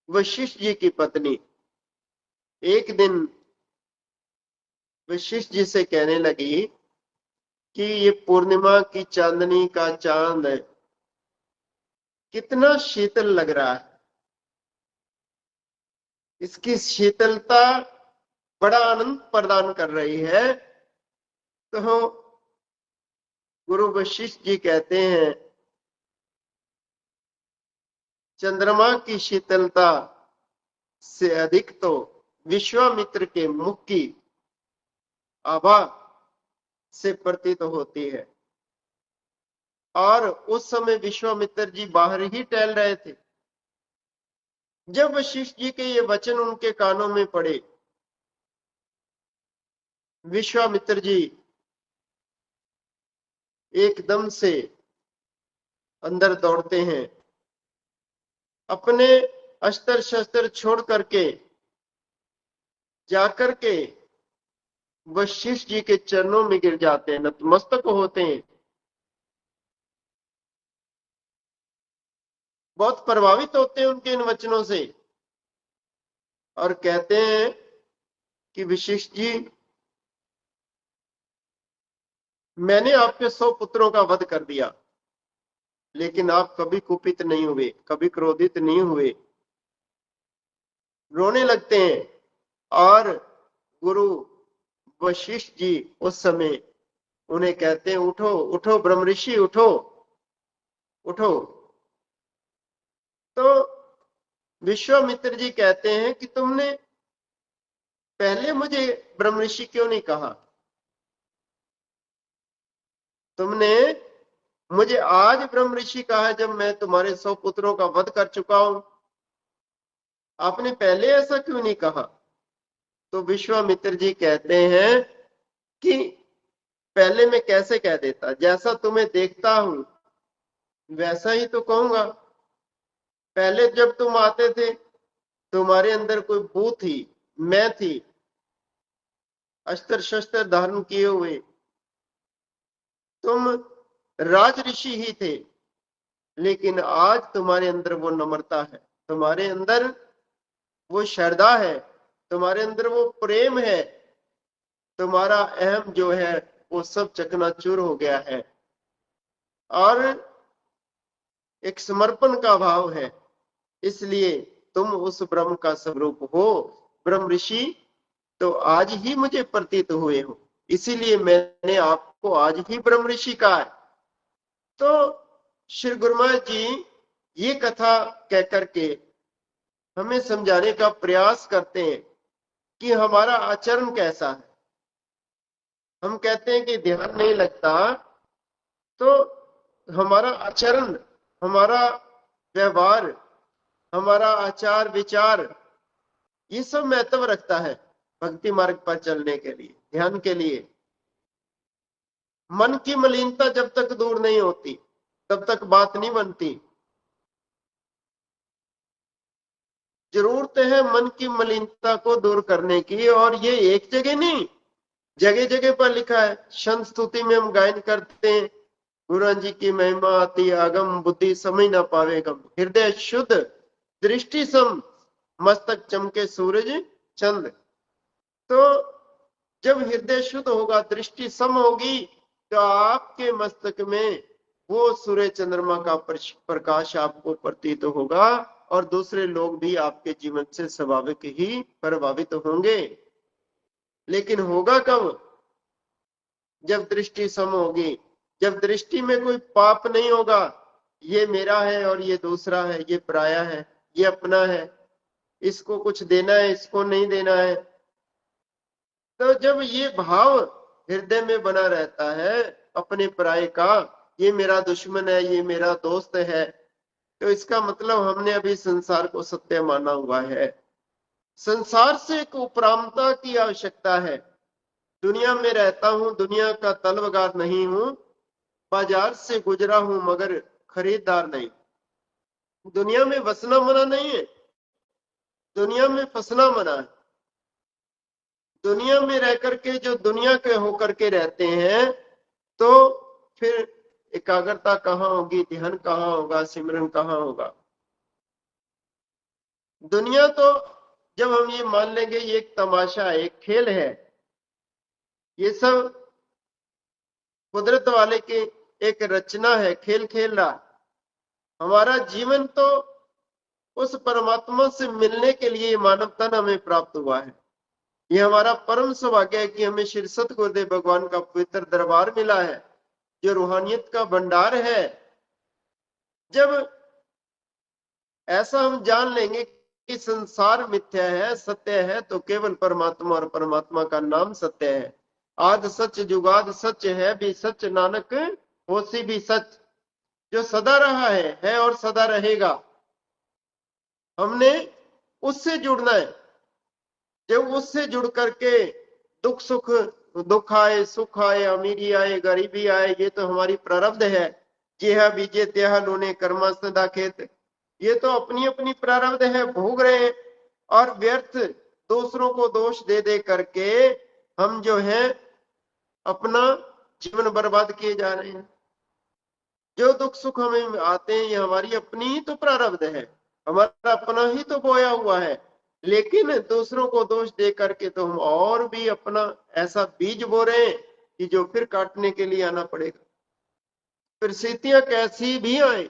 [SPEAKER 1] वशिष्ठ जी की पत्नी एक दिन वशिष्ठ जी से कहने लगी कि ये पूर्णिमा की चांदनी का चांद है, कितना शीतल लग रहा है, इसकी शीतलता बड़ा आनंद प्रदान कर रही है। तो गुरु वशिष्ठ जी कहते हैं, चंद्रमा की शीतलता से अधिक तो विश्वामित्र के मुख की आभा से प्रतीत होती है। और उस समय विश्वामित्र जी बाहर ही टहल रहे थे। जब वशिष्ठ जी के ये वचन उनके कानों में पड़े, विश्वामित्र जी एकदम से अंदर दौड़ते हैं, अपने अस्त्र शस्त्र छोड़ करके जाकर के वशिष्ठ जी के चरणों में गिर जाते हैं, नतमस्तक होते हैं। बहुत प्रभावित होते हैं उनके इन वचनों से और कहते हैं कि वशिष्ठ जी मैंने आपके 100 पुत्रों का वध कर दिया, लेकिन आप कभी कुपित नहीं हुए, कभी क्रोधित नहीं हुए। रोने लगते हैं। और गुरु वशिष्ठ जी उस समय उन्हें कहते हैं, उठो उठो ब्रह्म ऋषि, उठो उठो। तो विश्वामित्र जी कहते हैं कि तुमने पहले मुझे ब्रह्म ऋषि क्यों नहीं कहा? तुमने मुझे आज ब्रह्म ऋषि कहा जब मैं तुम्हारे 100 पुत्रों का वध कर चुका हूं। आपने पहले ऐसा क्यों नहीं कहा? तो विश्वामित्र जी कहते हैं कि पहले मैं कैसे कह देता, जैसा तुम्हें देखता हूं वैसा ही तो कहूंगा। पहले जब तुम आते थे, तुम्हारे अंदर कोई बू थी, मैं थी, अस्त्र शस्त्र धारण किए हुए। तुम राज ऋषि ही थे, लेकिन आज तुम्हारे अंदर वो नम्रता है, तुम्हारे अंदर वो श्रद्धा है, तुम्हारे अंदर वो प्रेम है। तुम्हारा अहम जो है वो सब चकनाचूर हो गया है, और एक समर्पण का भाव है। इसलिए तुम उस ब्रह्म का स्वरूप हो। ब्रह्म ऋषि तो आज ही मुझे प्रतीत हुए हो, इसीलिए मैंने आपको आज ही ब्रह्म ऋषि कहा है। तो श्री गुरु महाराज जी ये कथा कह करके हमें समझाने का प्रयास करते हैं कि हमारा आचरण कैसा है। हम कहते हैं कि ध्यान नहीं लगता, तो हमारा आचरण, हमारा व्यवहार, हमारा आचार विचार, ये सब महत्व रखता है भक्ति मार्ग पर चलने के लिए, ध्यान के लिए। मन की मलिनता जब तक दूर नहीं होती तब तक बात नहीं बनती। जरूरत है मन की मलिनता को दूर करने की, और ये एक जगह नहीं, जगह जगह पर लिखा है। संत स्तुति में हम गायन करते हैं, गुरु जी की महिमा अति आगम, बुद्धि समझ ना पावे गम, हृदय शुद्ध दृष्टि सम, मस्तक चमके सूरज चंद। तो जब हृदय शुद्ध होगा, दृष्टि सम होगी, तो आपके मस्तक में वो सूर्य चंद्रमा का प्रकाश आपको प्रतीत होगा, और दूसरे लोग भी आपके जीवन से स्वाभाविक ही प्रभावित होंगे। लेकिन होगा कब? जब दृष्टि सम होगी, जब दृष्टि में कोई पाप नहीं होगा, ये मेरा है और ये दूसरा है, ये पराया है, ये अपना है, इसको कुछ देना है, इसको नहीं देना है। तो जब ये भाव हृदय में बना रहता है अपने पराये का, ये मेरा दुश्मन है, ये मेरा दोस्त है, तो इसका मतलब हमने अभी संसार को सत्य माना हुआ है। संसार से एक उपरामता की आवश्यकता है। दुनिया में रहता हूं, दुनिया का तलवगार नहीं हूं, बाजार से गुजरा हूं मगर खरीदार नहीं। दुनिया में बसना मना नहीं है, दुनिया में फंसना मना है। दुनिया में रह करके जो दुनिया के होकर के रहते हैं, तो फिर एकाग्रता कहाँ होगी, ध्यान कहाँ होगा, सिमरन कहाँ होगा? दुनिया तो जब हम ये मान लेंगे ये एक तमाशा है, एक खेल है, ये सब कुदरत वाले की एक रचना है, खेल खेल रहा। हमारा जीवन तो उस परमात्मा से मिलने के लिए मानव तन हमें प्राप्त हुआ है। ये हमारा परम सौभाग्य है कि हमें श्री सत गुरुदेव भगवान का पवित्र दरबार मिला है, जो रूहानियत का भंडार है। जब ऐसा हम जान लेंगे कि संसार मिथ्या है, सत्य है तो केवल परमात्मा और परमात्मा का नाम सत्य है। आद सच जुगाद सच है भी सच, नानक होसी भी सच। जो सदा रहा है और सदा रहेगा। हमने उससे जुड़ना है। जब उससे जुड़ करके दुख सुख, दुख आए सुख आए, अमीरी आए गरीबी आए, ये तो हमारी प्रारब्ध है। जेहा बीजे तेहा लूने कर्मा सदा खेत, ये तो अपनी अपनी प्रारब्ध है, भोग रहे हैं। और व्यर्थ दूसरों को दोष दे दे करके हम जो है अपना जीवन बर्बाद किए जा रहे हैं। जो दुख सुख हमें आते हैं ये हमारी अपनी ही तो प्रारब्ध है, हमारा अपना ही तो बोया हुआ है। लेकिन दूसरों को दोष दे करके तो हम और भी अपना ऐसा बीज बो रहे हैं कि जो फिर काटने के लिए आना पड़ेगा। परिस्थितियां कैसी भी आए,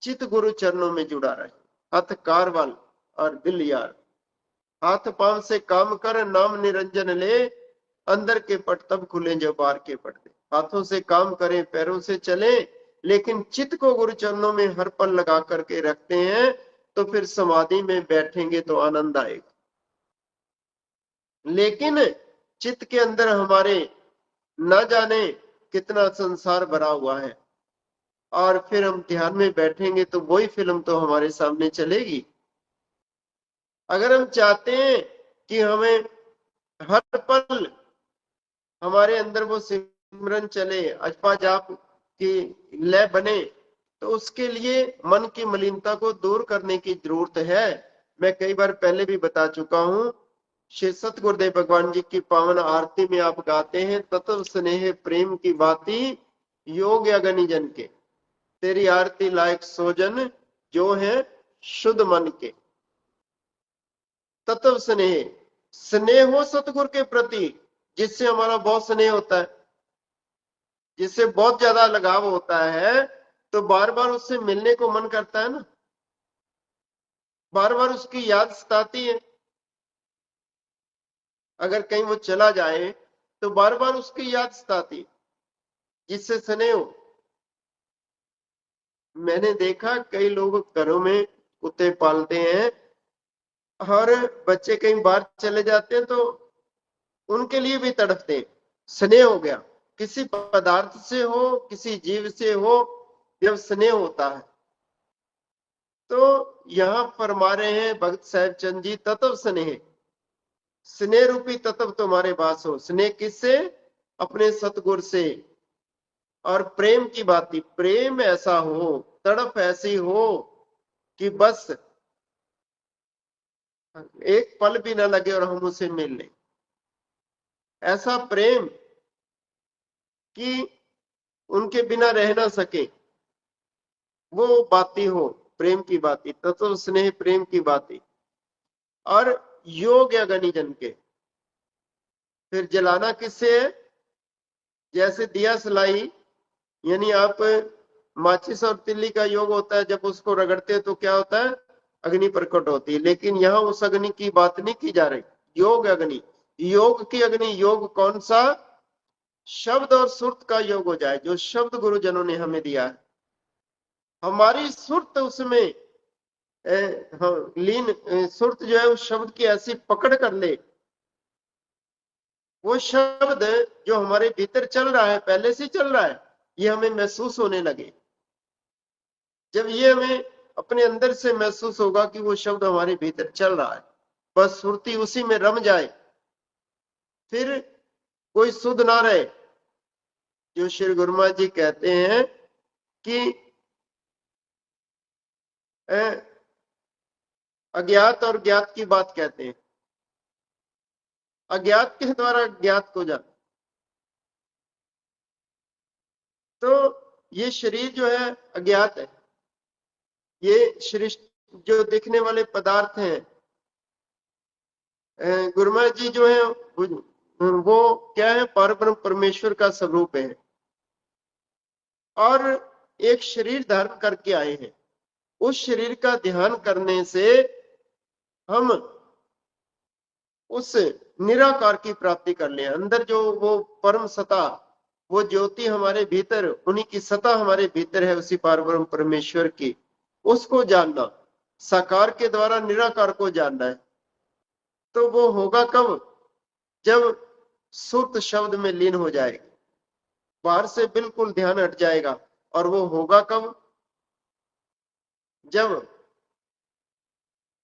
[SPEAKER 1] चित गुरु चरणों में जुड़ा रहे। हथ कारवाल और दिल यार, हाथ पांव से काम कर, नाम निरंजन ले, अंदर के पट तब खुले जो बाहर के पट। हाथों से काम करें, पैरों से चले, लेकिन चित्त को गुरु चरणों में हर पल लगा करके रखते हैं, तो फिर समाधि में बैठेंगे तो आनंद आएगा। लेकिन चित्त के अंदर हमारे न जाने कितना संसार भरा हुआ है, और फिर हम ध्यान में बैठेंगे तो वही फिल्म तो हमारे सामने चलेगी। अगर हम चाहते हैं कि हमें हर पल हमारे अंदर वो सिमरन चले, अजपा जाप की लय बने, तो उसके लिए मन की मलिनता को दूर करने की जरूरत है। मैं कई बार पहले भी बता चुका हूं। श्री सतगुरुदेव भगवान जी की पावन आरती में आप गाते हैं, तत्व स्नेह प्रेम की बाती, योग अगनि जन के, तेरी आरती लायक सोजन, जो है शुद्ध मन के। तत्व स्नेह, स्नेह हो सतगुरु के प्रति, जिससे हमारा बहुत स्नेह होता है, जिससे बहुत ज्यादा लगाव होता है, तो बार बार उससे मिलने को मन करता है ना, बार बार उसकी याद सताती है। अगर कहीं वो चला जाए तो बार बार उसकी याद सताती, जिससे स्नेह हो। मैंने देखा कई लोग घरों में कुत्ते पालते हैं, और बच्चे कहीं बाहर चले जाते हैं तो उनके लिए भी तड़पते हैं। स्नेह हो गया, किसी पदार्थ से हो, किसी जीव से हो, जब स्नेह होता है। तो यहां फरमा रहे हैं भक्त साहिब चंद जी, तत्व स्नेह, स्नेह रूपी तत्व तुम्हारे पास हो। स्नेह किससे? अपने सतगुरु से। और प्रेम की बात, प्रेम ऐसा हो, तड़प ऐसी हो कि बस एक पल भी ना लगे और हम उसे मिल लें। ऐसा प्रेम कि उनके बिना रह ना सके, वो बाती हो, प्रेम की बाती, तत्व स्नेह प्रेम की बाती। और योग अगनि जन के, फिर जलाना किससे है? जैसे दिया सलाई, यानी आप माचिस और तिल्ली का योग होता है, जब उसको रगड़ते हैं तो क्या होता है? अग्नि प्रकट होती है। लेकिन यहां उस अग्नि की बात नहीं की जा रही। योग अग्नि, योग की अग्नि, योग कौन सा? शब्द और सुरत का योग हो जाए, जो शब्द गुरुजनों ने हमें दिया है। हमारी सुरत उसमें हाँ, लीन सुरत जो है उस शब्द की ऐसी पकड़ कर ले, वो शब्द जो हमारे भीतर चल रहा है, पहले से चल रहा है, ये हमें महसूस होने लगे। जब ये हमें अपने अंदर से महसूस होगा कि वो शब्द हमारे भीतर चल रहा है, बस सुरती उसी में रम जाए, फिर कोई सुध ना रहे। जो श्री गुरुमा जी कहते हैं कि अज्ञात और ज्ञात की बात कहते हैं। अज्ञात के द्वारा ज्ञात को जान। तो ये शरीर जो है अज्ञात है। ये शरीर जो दिखने वाले पदार्थ हैं, गुरुमा जी जो है वो क्या है? परब्रह्म परमेश्वर का स्वरूप है, और एक शरीर धारण करके आए हैं। उस शरीर का ध्यान करने से हम उस निराकार की प्राप्ति कर ले। अंदर जो वो परम सता, वो ज्योति हमारे भीतर, उन्हीं की सता हमारे भीतर है, उसी परब्रह्म परमेश्वर की, उसको जानना, साकार के द्वारा निराकार को जानना है। तो वो होगा कब? जब सुरत शब्द में लीन हो जाएगा, बाहर से बिल्कुल ध्यान हट जाएगा। और वो होगा कब? जब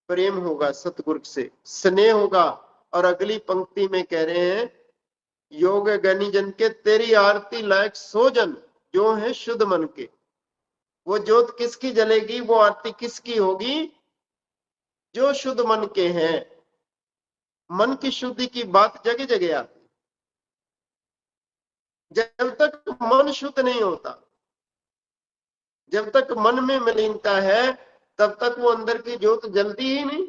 [SPEAKER 1] प्रेम होगा सतगुरु से, स्नेह होगा। और अगली पंक्ति में कह रहे हैं, योग गनि जन के, तेरी आरती लायक सोजन, जो है शुद्ध मन के। वो ज्योत किसकी जलेगी, वो आरती किसकी होगी? जो शुद्ध मन के हैं। मन की शुद्धि की बात जगह जगह आती। जब तक मन शुद्ध नहीं होता, जब तक मन में मलिनता है, तब तक वो अंदर की ज्योत जलती ही नहीं।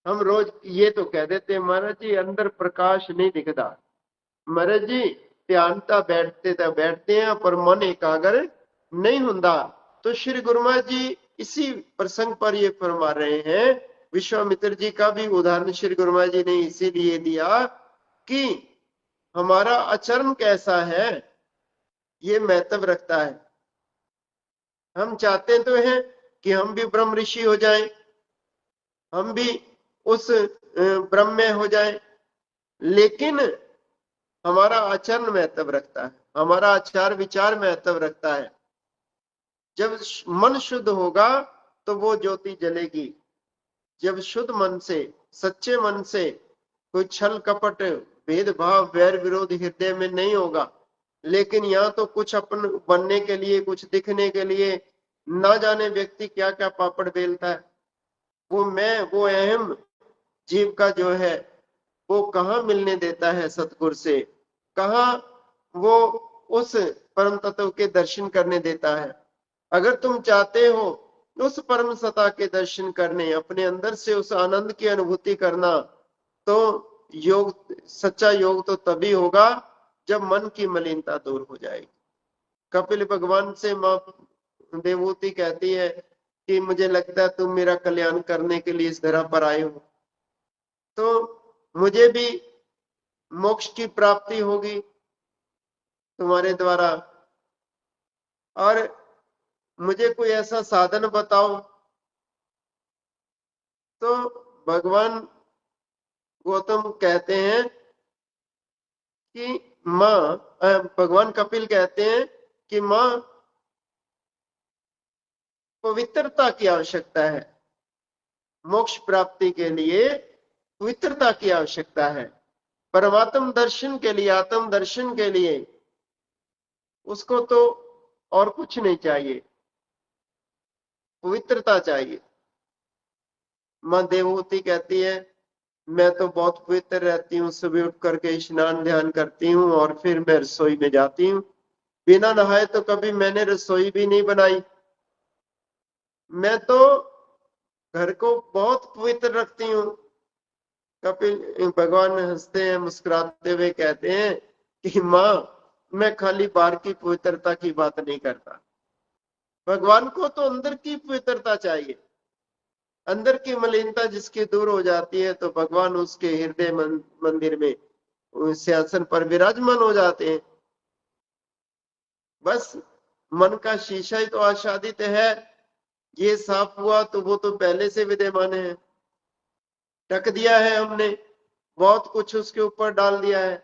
[SPEAKER 1] हम रोज ये तो कह देते हैं, महाराज जी अंदर प्रकाश नहीं दिखता। महाराज जी ਧਿਆਨਤਾ बैठते हैं पर मन एकाग्र नहीं हुंदा। तो श्री गुरु महाराज जी इसी प्रसंग पर ये फरमा रहे हैं। विश्वामित्र जी का भी उदाहरण श्री गुरु महाराज जी ने इसीलिए दिया कि हमारा आचरण कैसा है ये महत्व रखता है। हम चाहते तो हैं कि हम भी ब्रह्म ऋषि हो जाएं, हम भी उस ब्रह्म में हो जाएं, लेकिन हमारा आचरण महत्व रखता है, हमारा आचार विचार महत्व रखता है। जब मन शुद्ध होगा तो वो ज्योति जलेगी। जब शुद्ध मन से, सच्चे मन से कोई छल कपट भेदभाव वैर विरोध हृदय में नहीं होगा, लेकिन यहाँ तो कुछ अपन बनने के लिए, कुछ दिखने के लिए ना जाने व्यक्ति क्या क्या पापड़ बेलता है। वो मैं, वो अहम जीव का जो है वो कहाँ मिलने देता है सतगुरु से, कहाँ वो उस परम तत्व के दर्शन करने देता है। अगर तुम चाहते हो उस परम सत्ता के दर्शन करने, अपने अंदर से उस आनंद की अनुभूति करना, तो योग, सच्चा योग तो तभी होगा जब मन की मलिनता दूर हो जाएगी। कपिल भगवान से मां देवहूति कहती है कि मुझे लगता है तुम मेरा कल्याण करने के लिए इस धरा पर आए हो, तो मुझे भी मोक्ष की प्राप्ति होगी तुम्हारे द्वारा, और मुझे कोई ऐसा साधन बताओ। तो भगवान गौतम कहते हैं कि मां, भगवान कपिल कहते हैं कि मां, पवित्रता की आवश्यकता है, मोक्ष प्राप्ति के लिए पवित्रता की आवश्यकता है। परमात्म दर्शन के लिए, आत्म दर्शन के लिए उसको तो और कुछ नहीं चाहिए, पवित्रता चाहिए। मां देवहूति कहती है मैं तो बहुत पवित्र रहती हूँ, सुबह उठ करके स्नान ध्यान करती हूँ और फिर मैं रसोई में जाती हूँ। बिना नहाए तो कभी मैंने रसोई भी नहीं बनाई। मैं तो घर को बहुत पवित्र रखती हूँ। कपिल भगवान हंसते हैं, मुस्कुराते हुए कहते हैं कि मां, मैं खाली बाहर की पवित्रता की बात नहीं करता। भगवान को तो अंदर की पवित्रता चाहिए। अंदर की मलिनता जिसकी दूर हो जाती है तो भगवान उसके हृदय मंदिर में सिंहासन पर विराजमान हो जाते हैं। बस मन का शीशा ही तो आच्छादित है, ये साफ हुआ तो वो तो पहले से विद्यमान है। ढक दिया है हमने, बहुत कुछ उसके ऊपर डाल दिया है।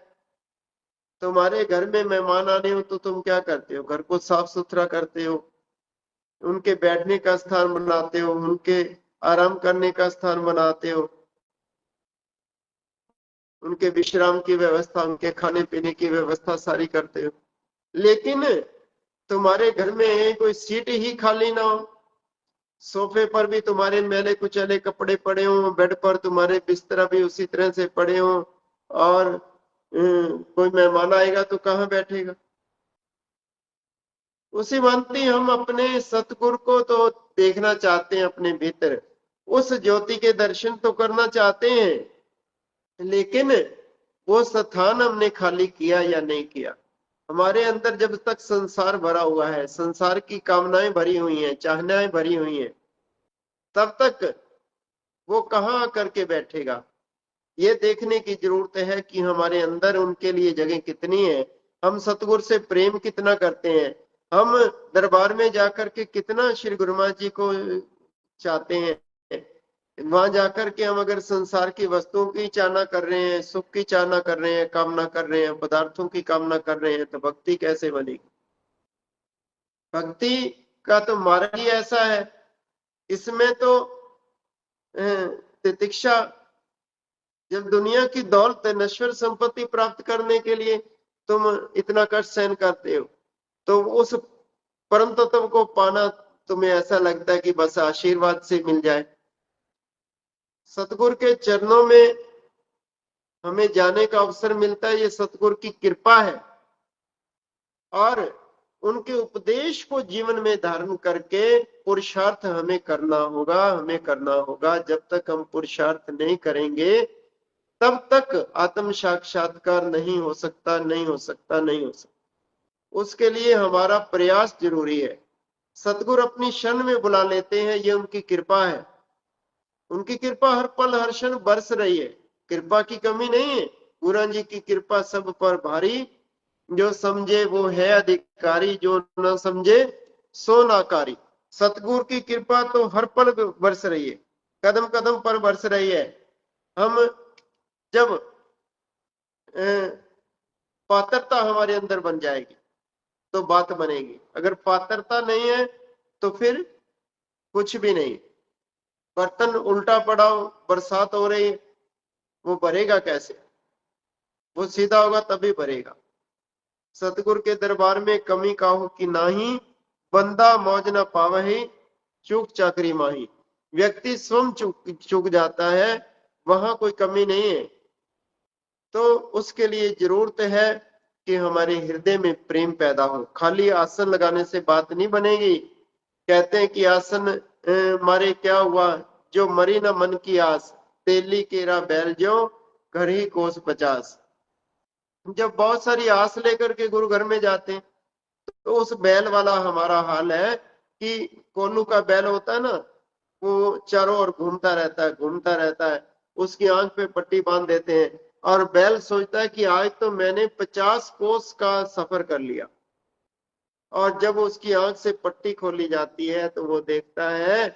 [SPEAKER 1] तुम्हारे घर में मेहमान आने हो तो तुम क्या करते हो? घर को साफ सुथरा करते हो, उनके बैठने का स्थान बनाते हो, उनके आराम करने का स्थान बनाते हो, उनके विश्राम की व्यवस्था, उनके खाने पीने की व्यवस्था सारी करते हो। लेकिन तुम्हारे घर में कोई सीट ही खाली ना हो, सोफे पर भी तुम्हारे मैले कुचले कपड़े पड़े हो, बेड पर तुम्हारे बिस्तरा भी उसी तरह से पड़े हो, और कोई मेहमान आएगा तो कहाँ बैठेगा? उसी भांति हम अपने सतगुरु को तो देखना चाहते हैं अपने भीतर, उस ज्योति के दर्शन तो करना चाहते हैं, लेकिन वो स्थान हमने खाली किया या नहीं किया। हमारे अंदर जब तक संसार भरा हुआ है, संसार की कामनाएं भरी हुई हैं, चाहनाएं भरी हुई हैं, तब तक वो कहाँ आकर के बैठेगा? ये देखने की जरूरत है कि हमारे अंदर उनके लिए जगह कितनी है, हम सतगुरु से प्रेम कितना करते हैं, हम दरबार में जाकर के कितना श्री गुरु महाराज जी को चाहते हैं। वहां जाकर के हम अगर संसार की वस्तुओं की चाहना कर रहे हैं, सुख की चाहना कर रहे हैं, कामना कर रहे हैं, पदार्थों की कामना कर रहे हैं, तो भक्ति कैसे बनेगी? भक्ति का तो मार्ग ही ऐसा है, इसमें तो तितिक्षा, जब दुनिया की दौलत, नश्वर संपत्ति प्राप्त करने के लिए तुम इतना कष्ट सहन करते हो, तो उस परम तत्व को पाना तुम्हें ऐसा लगता है कि बस आशीर्वाद से मिल जाए। सतगुरु के चरणों में हमें जाने का अवसर मिलता है, ये सतगुरु की कृपा है। और उनके उपदेश को जीवन में धारण करके पुरुषार्थ हमें करना होगा, हमें करना होगा। जब तक हम पुरुषार्थ नहीं करेंगे तब तक आत्म साक्षात्कार नहीं हो सकता, नहीं हो सकता, नहीं हो सकता। उसके लिए हमारा प्रयास जरूरी है। सतगुरु अपनी शरण में बुला लेते हैं, ये उनकी कृपा है। उनकी कृपा हर पल हर क्षण बरस रही है, कृपा की कमी नहीं है। गुरु जी की कृपा सब पर भारी, जो समझे वो है अधिकारी, जो न समझे सो नाकारी। सतगुरु की कृपा तो हर पल बरस रही है, कदम कदम पर बरस रही है। हम जब पात्रता हमारे अंदर बन जाएगी तो बात बनेगी, अगर पात्रता नहीं है तो फिर कुछ भी नहीं। बर्तन उल्टा पड़ा हो, बरसात हो रही, वो भरेगा कैसे? वो सीधा होगा तभी भरेगा। सतगुरु के दरबार में कमी काहू की नाही, बंदा मौज न पावही, चूक चाकरी माही। व्यक्ति स्वयं चूक जाता है, वहां कोई कमी नहीं है। तो उसके लिए जरूरत है कि हमारे हृदय में प्रेम पैदा हो। खाली आसन लगाने से बात नहीं बनेगी। कहते हैं कि आसन मारे क्या हुआ, जो मरी न मन की आस, तेली केरा बैल जो, घर ही कोस 50। जब बहुत सारी आस लेकर के गुरु घर में जाते हैं तो उस बैल वाला हमारा हाल है कि कोल्लू का बैल होता है ना, वो चारों ओर घूमता रहता है, घूमता रहता है। उसकी आंख पे पट्टी बांध देते हैं और बैल सोचता है कि आज तो मैंने 50 कोस का सफर कर लिया। और जब उसकी आंख से पट्टी खोली जाती है तो वो देखता है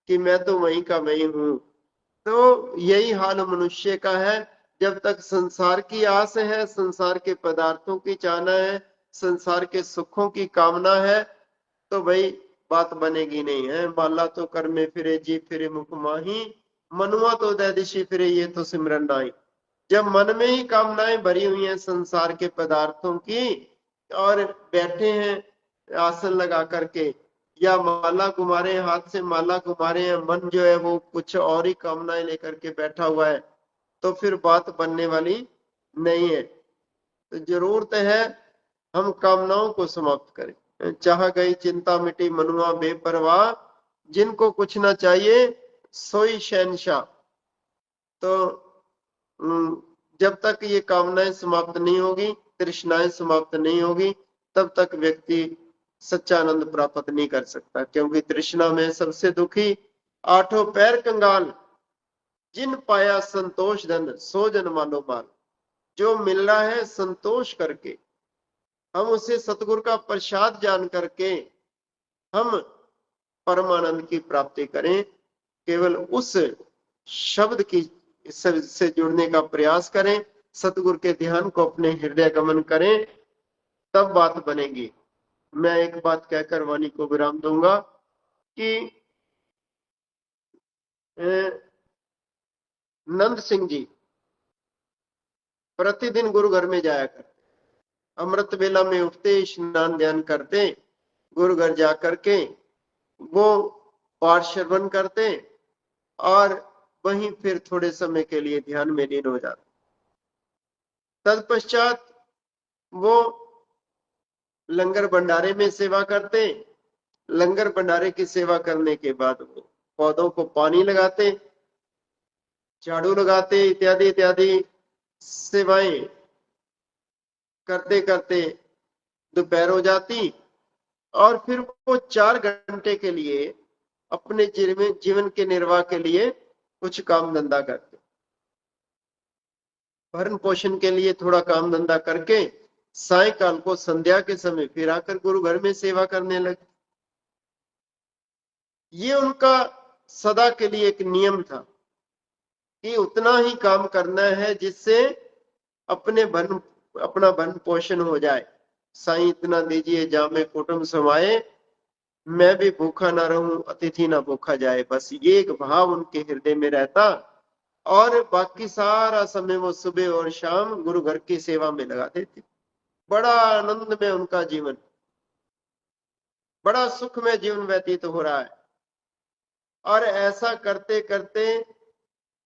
[SPEAKER 1] कि मैं तो वहीं का वहीं हूं। तो यही हाल मनुष्य का है। जब तक संसार की आस है, संसार के पदार्थों की चाहना है, संसार के सुखों की कामना है, तो भाई बात बनेगी नहीं है। माला तो कर में फिरे जी फिरे मुख माही, मनुआ तो दे दिशी फिरे ये तो सिमरन नाई। जब मन में ही कामनाएं भरी हुई हैं संसार के पदार्थों की, और बैठे हैं आसन लगा करके या माला घुमा रहे हैं, हाथ से माला घुमा रहे हैं, मन जो है वो कुछ और ही कामनाएं लेकर के बैठा हुआ है, तो फिर बात बनने वाली नहीं है। तो जरूरत है हम कामनाओं को समाप्त करें। चाह गई चिंता मिटी मनुआ बेपरवाह, जिनको कुछ ना चाहिए सोई शहनशाह। तो जब तक ये कामनाएं समाप्त नहीं होगी, तृष्णाएं समाप्त नहीं होगी, तब तक व्यक्ति सच्चा आनंद प्राप्त नहीं कर सकता। क्योंकि तृष्णा में सबसे दुखी आठों पैर कंगाल, जिन पाया संतोष धन सो जन मालो माल। जो मिल रहा है संतोष करके, हम उसे सतगुरु का प्रसाद जान करके हम परमानंद की प्राप्ति करें। केवल उस शब्द की से जुड़ने का प्रयास करें, सतगुरु के ध्यान को अपने हृदय गमन करें, तब बात बनेगी। मैं एक बात कहकर वाणी को विराम दूंगा कि नंद सिंह जी प्रतिदिन गुरु घर में जाया करते, अमृत बेला में उठते, स्नान ध्यान करते, गुरु घर जा करके वो पाठ श्रवण करते और वहीं फिर थोड़े समय के लिए ध्यान में लीन हो जाते। तत्पश्चात वो लंगर भंडारे में सेवा करते। लंगर भंडारे की सेवा करने के बाद वो पौधों को पानी लगाते, झाड़ू लगाते, इत्यादि इत्यादि सेवाएं करते करते दोपहर हो जाती और फिर वो 4 घंटे के लिए अपने जीवन के निर्वाह के लिए कुछ काम धंधा करते, भरण पोषण के लिए थोड़ा काम धंधा करके सायकाल को संध्या के समय फिर आकर गुरु घर में सेवा करने लगे। ये उनका सदा के लिए एक नियम था कि उतना ही काम करना है जिससे अपना भरण पोषण हो जाए। साईं इतना दीजिए जामे कुटुंब समाये, मैं भी भूखा ना रहूं अतिथि ना भूखा जाए। बस ये एक भाव उनके हृदय में रहता और बाकी सारा समय वो सुबह और शाम गुरु घर की सेवा में लगा देते। बड़ा आनंद में उनका जीवन, बड़ा सुख में जीवन व्यतीत हो रहा है। और ऐसा करते करते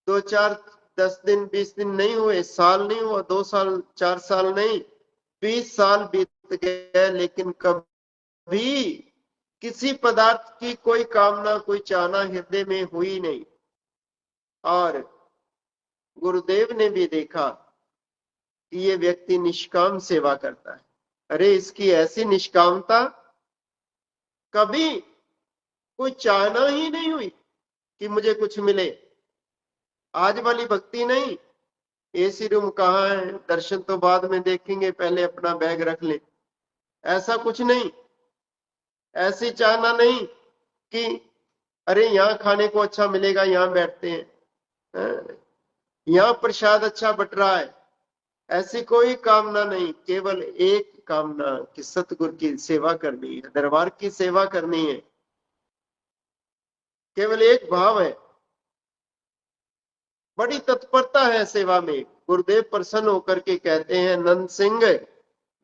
[SPEAKER 1] 2 4 10 दिन 20 दिन नहीं हुए, साल नहीं हुआ, 2 साल 4 साल नहीं, 20 साल बीत गए, लेकिन कभी किसी पदार्थ की कोई कामना कोई चाहना हृदय में हुई नहीं। और गुरुदेव ने भी देखा कि ये व्यक्ति निष्काम सेवा करता है। अरे इसकी ऐसी निष्कामता, कभी कोई चाहना ही नहीं हुई कि मुझे कुछ मिले। आज वाली भक्ति नहीं, एसी रूम कहाँ है, दर्शन तो बाद में देखेंगे, पहले अपना बैग रख ले, ऐसा कुछ नहीं। ऐसी चाहना नहीं कि अरे यहाँ खाने को अच्छा मिलेगा, यहाँ बैठते हैं, यहाँ प्रसाद अच्छा बट रहा है, ऐसी कोई कामना नहीं। केवल एक कामना कि सतगुरु की सेवा करनी है, दरबार की सेवा करनी है। केवल एक भाव है, बड़ी तत्परता है सेवा में। गुरुदेव प्रसन्न होकर के कहते हैं, नंद सिंह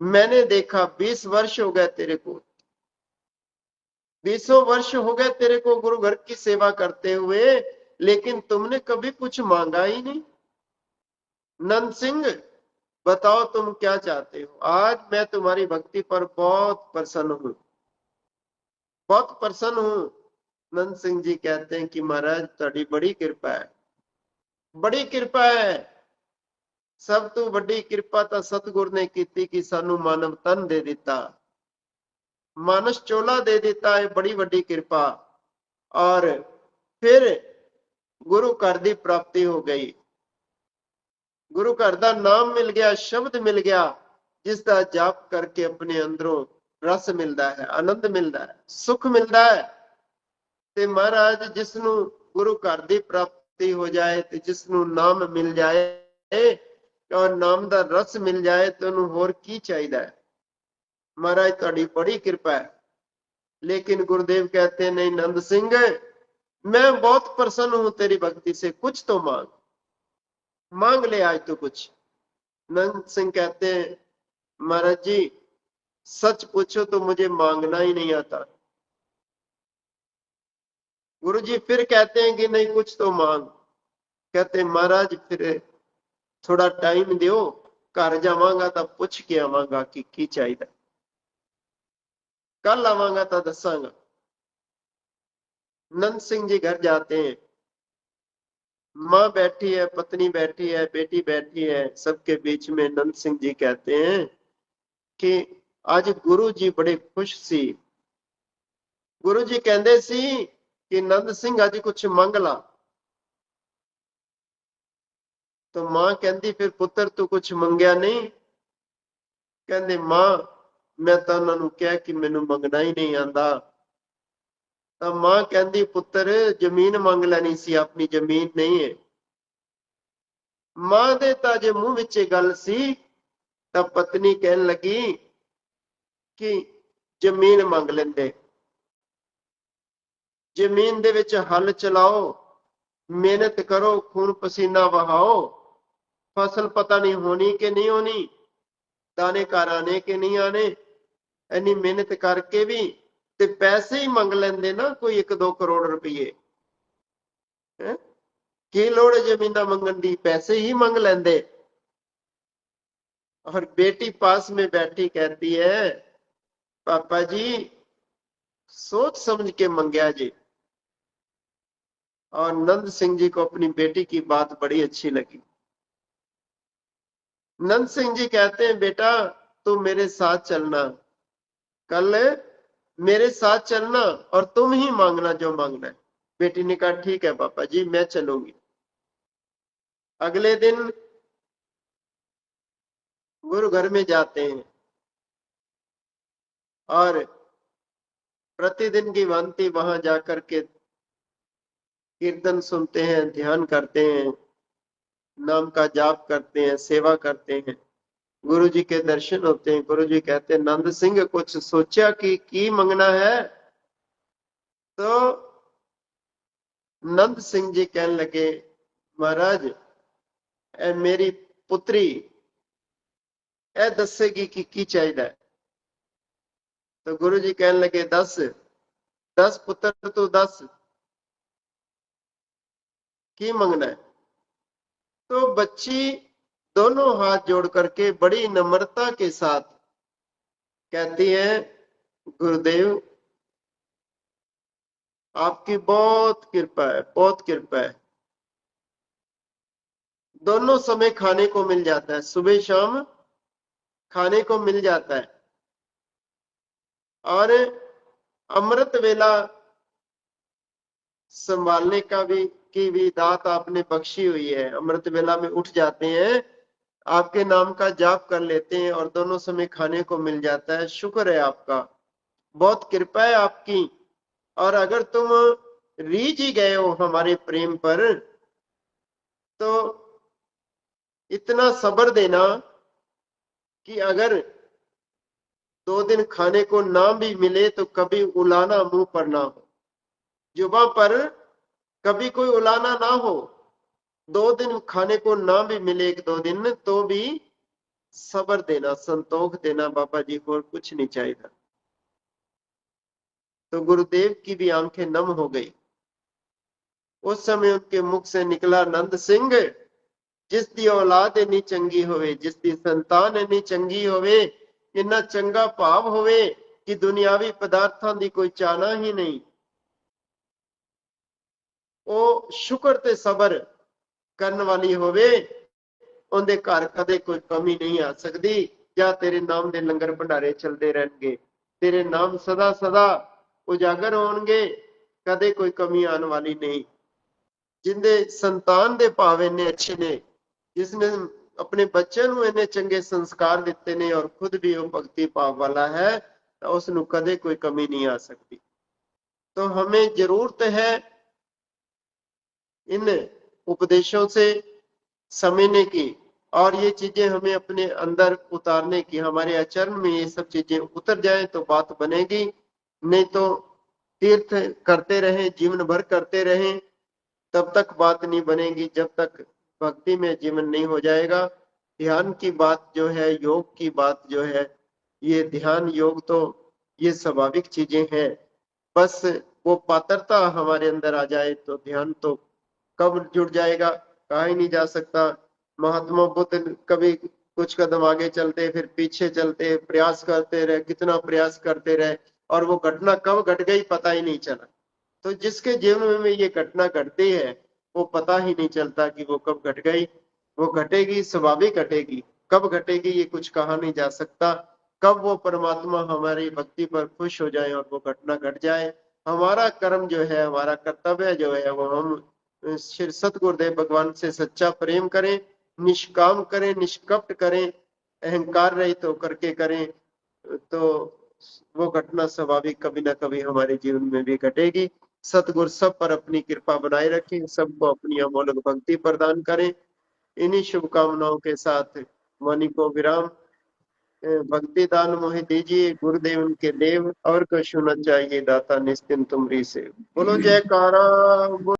[SPEAKER 1] मैंने देखा 20 वर्ष हो गए तेरे को, 20 वर्ष हो गए तेरे को गुरु घर की सेवा करते हुए, लेकिन तुमने कभी कुछ मांगा ही नहीं। नंद सिंह बताओ तुम क्या चाहते हो। आज मैं तुम्हारी भक्ति पर बहुत प्रसन्न हूं, बहुत प्रसन्न हूं। नंद सिंह जी कहते हैं कि महाराज तुम्हारी बड़ी कृपा है, बड़ी कृपा है। सब तो बड़ी कृपा तो सतगुरु ने की कि सानू मानव तन दे दिता, मानस चोला दे दिता है, बड़ी बड़ी कृपा। और फिर गुरु घर की प्राप्ति हो गई, गुरु घर का नाम मिल गया, शब्द मिल गया, जिसका जाप करके अपने अंदरों रस मिलता है, आनंद मिलता है, सुख मिलता है। ते महाराज जिसनू गुरु घर की प्राप्ति हो जाए, ते जिसनू नाम मिल जाए और नाम का रस मिल जाए, तो उन्होंने होर की चाहिए। महाराज तुहाडी बड़ी कृपा है। लेकिन गुरुदेव कहते हैं, नहीं नंद सिंह, मैं बहुत प्रसन्न हूं तेरी भक्ति से, कुछ तो मांग, मांग ले आज तो कुछ। नंद सिंह कहते हैं, महाराज जी सच पूछो तो मुझे मांगना ही नहीं आता। गुरु जी फिर कहते हैं कि नहीं कुछ तो मांग। कहते महाराज फिर थोड़ा टाइम दियो, घर जावांगा तो पूछ के आवांगा कि की चाहिए, कल आवांगा तो दसांगा। नंद सिंह जी घर जाते हैं, माँ बैठी है, पत्नी बैठी है, बेटी बैठी है, सबके बीच में नंद सिंह जी कहते हैं कि आज गुरु जी बड़े खुश सी। गुरु जी कहते सी कि नंद सिंह आज कुछ मंग ला। तो मां कहती फिर पुत्र तू कुछ मंगया नहीं। कहते मां मैं तो उन्होंने कहा कि मैनू मंगना ही नहीं आता। तो मां कहती पुत्र जमीन मंग लेनी सी, अपनी जमीन नहीं है। मां दे ताजे मुंह विच गल सी, तो पत्नी कहन लगी कि जमीन मंग लेंदे, जमीन दे विच हल चलाओ, मेहनत करो, खून पसीना बहाओ, फसल पता नहीं होनी कि नहीं होनी, दाने घर आने के नहीं आने, इन्नी मेहनत करके भी ते पैसे ही मंग लेंदे ना, कोई 1-2 करोड़ रुपये। की लोड़ जमीना मंगन दी, पैसे ही मंग लेंदे। और बेटी पास में बैठी कहती है, पापा जी सोच समझ के मंगया जी। और नंद सिंह जी को अपनी बेटी की बात बड़ी अच्छी लगी। नंद सिंह जी कहते हैं बेटा तू मेरे साथ चलना, कल मेरे साथ चलना और तुम ही मांगना जो मांगना है। बेटी ने कहा ठीक है पापा जी मैं चलूंगी। अगले दिन गुरु घर में जाते हैं और प्रतिदिन की भांति वहां जाकर के कीर्तन सुनते हैं, ध्यान करते हैं, नाम का जाप करते हैं, सेवा करते हैं। गुरु जी के दर्शन होते हैं। गुरु जी कहते हैं नंद सिंह कुछ सोचा कि की मंगना है। तो नंद सिंह जी कहने लगे महाराज ए मेरी पुत्री ए दसेगी कि की चाहिए। तो गुरु जी कहने लगे दस दस पुत्र तू दस की मंगना है। तो बच्ची दोनों हाथ जोड़ करके बड़ी नम्रता के साथ कहती है गुरुदेव आपकी बहुत कृपा है, बहुत कृपा है। दोनों समय खाने को मिल जाता है, सुबह शाम खाने को मिल जाता है। और अमृत वेला संभालने का भी की भी दात आपने बख्शी हुई है। अमृत वेला में उठ जाते हैं, आपके नाम का जाप कर लेते हैं और दोनों समय खाने को मिल जाता है। शुक्र है आपका, बहुत कृपा है आपकी। और अगर तुम रीझ ही गए हो हमारे प्रेम पर, तो इतना सब्र देना कि अगर 2 दिन खाने को ना भी मिले तो कभी उलाना मुंह पर ना हो, जुबान पर कभी कोई उलाना ना हो। 2 दिन खाने को ना भी मिले, 1-2 दिन, तो भी सब्र देना, संतोख देना बाबा जी, और कुछ नहीं चाहिए। तो गुरुदेव की भी आंखें नम हो गई। उस समय उनके मुख से निकला, नंद सिंह जिस दी औलाद इन्नी चंगी होवे, जिस दी संतान इन्नी चंगी होवे, इन्ना चंगा भाव होवे कि दुनियावी पदार्थां दी कोई चाहना ही नहीं। ਉਹ ਸ਼ੁਕਰ ਤੇ ਸਬਰ ਕਰਨ ਵਾਲੀ ਹੋਵੇ, ਉਹਦੇ ਘਰ ਕਦੇ ਕੋਈ ਕਮੀ ਨਹੀਂ ਆ ਸਕਦੀ। ਜਾਂ ਤੇਰੇ ਨਾਮ ਦੇ ਲੰਗਰ ਭੰਡਾਰੇ ਚੱਲਦੇ ਰਹਿਣਗੇ, ਤੇਰੇ ਨਾਮ ਸਦਾ ਸਦਾ ਉਜਾਗਰ ਹੋਣਗੇ, ਕਦੇ ਕੋਈ ਕਮੀ ਆਉਣ ਵਾਲੀ ਨਹੀਂ। ਜਿੰਦੇ ਸੰਤਾਨ ਦੇ ਭਾਵ ਇੰਨੇ ਅੱਛੇ ਨੇ, ਜਿਸਨੇ ਆਪਣੇ ਬੱਚਿਆਂ ਨੂੰ ਇੰਨੇ ਚੰਗੇ ਸੰਸਕਾਰ ਦਿੱਤੇ ਨੇ ਔਰ ਖੁਦ ਵੀ ਉਹ ਭਗਤੀ ਭਾਵ ਵਾਲਾ ਹੈ, ਤਾਂ ਉਸ ਨੂੰ ਕਦੇ ਕੋਈ ਕਮੀ ਨਹੀਂ ਆ ਸਕਦੀ। तो हमें जरूरत है इन उपदेशों से समझने की, और ये चीजें हमें अपने अंदर उतारने की। हमारे आचरण में ये सब चीजें उतर जाए तो बात बनेगी, नहीं तो तीर्थ करते रहें, जीवन भर करते रहें, तब तक बात नहीं बनेगी, जब तक भक्ति में जीवन नहीं हो जाएगा। ध्यान की बात जो है, योग की बात जो है, ये ध्यान योग तो ये स्वाभाविक चीजें हैं। बस वो पात्रता हमारे अंदर आ जाए तो ध्यान तो कब जुड़ जाएगा, कहा ही नहीं जा सकता। महात्मा बुद्ध कभी कुछ कदम आगे चलते, फिर पीछे चलते, प्रयास करते रहे, कितना प्रयास करते रहे, और वो घटना कब घट गई पता ही नहीं चला। तो जिसके जीवन में ये घटना घटती है, वो पता ही नहीं चलता कि वो कब घट गई। वो घटेगी, स्वाभाविक घटेगी, कब घटेगी ये कुछ कहा नहीं जा सकता। कब वो परमात्मा हमारी भक्ति पर खुश हो जाए और वो घटना घट जाए। हमारा कर्म जो है, हमारा कर्तव्य जो है, वो हम श्री सतगुरुदेव भगवान से सच्चा प्रेम करें, निष्काम करें, निष्कपट करें, अहंकार रहित होकर के करें, तो वो घटना स्वाभाविक कभी ना कभी हमारे जीवन में भी घटेगी। सतगुरु सब पर अपनी कृपा बनाए रखें, सबको अपनी अमोलक भक्ति प्रदान करें। इन्हीं शुभकामनाओं के साथ वाणी को विराम। भक्ति दान मोहि दीजिए, गुरुदेव उनके देव, और कुछ होना चाहिए दाता निस्तिन तुमरी से। बोलो जयकारा।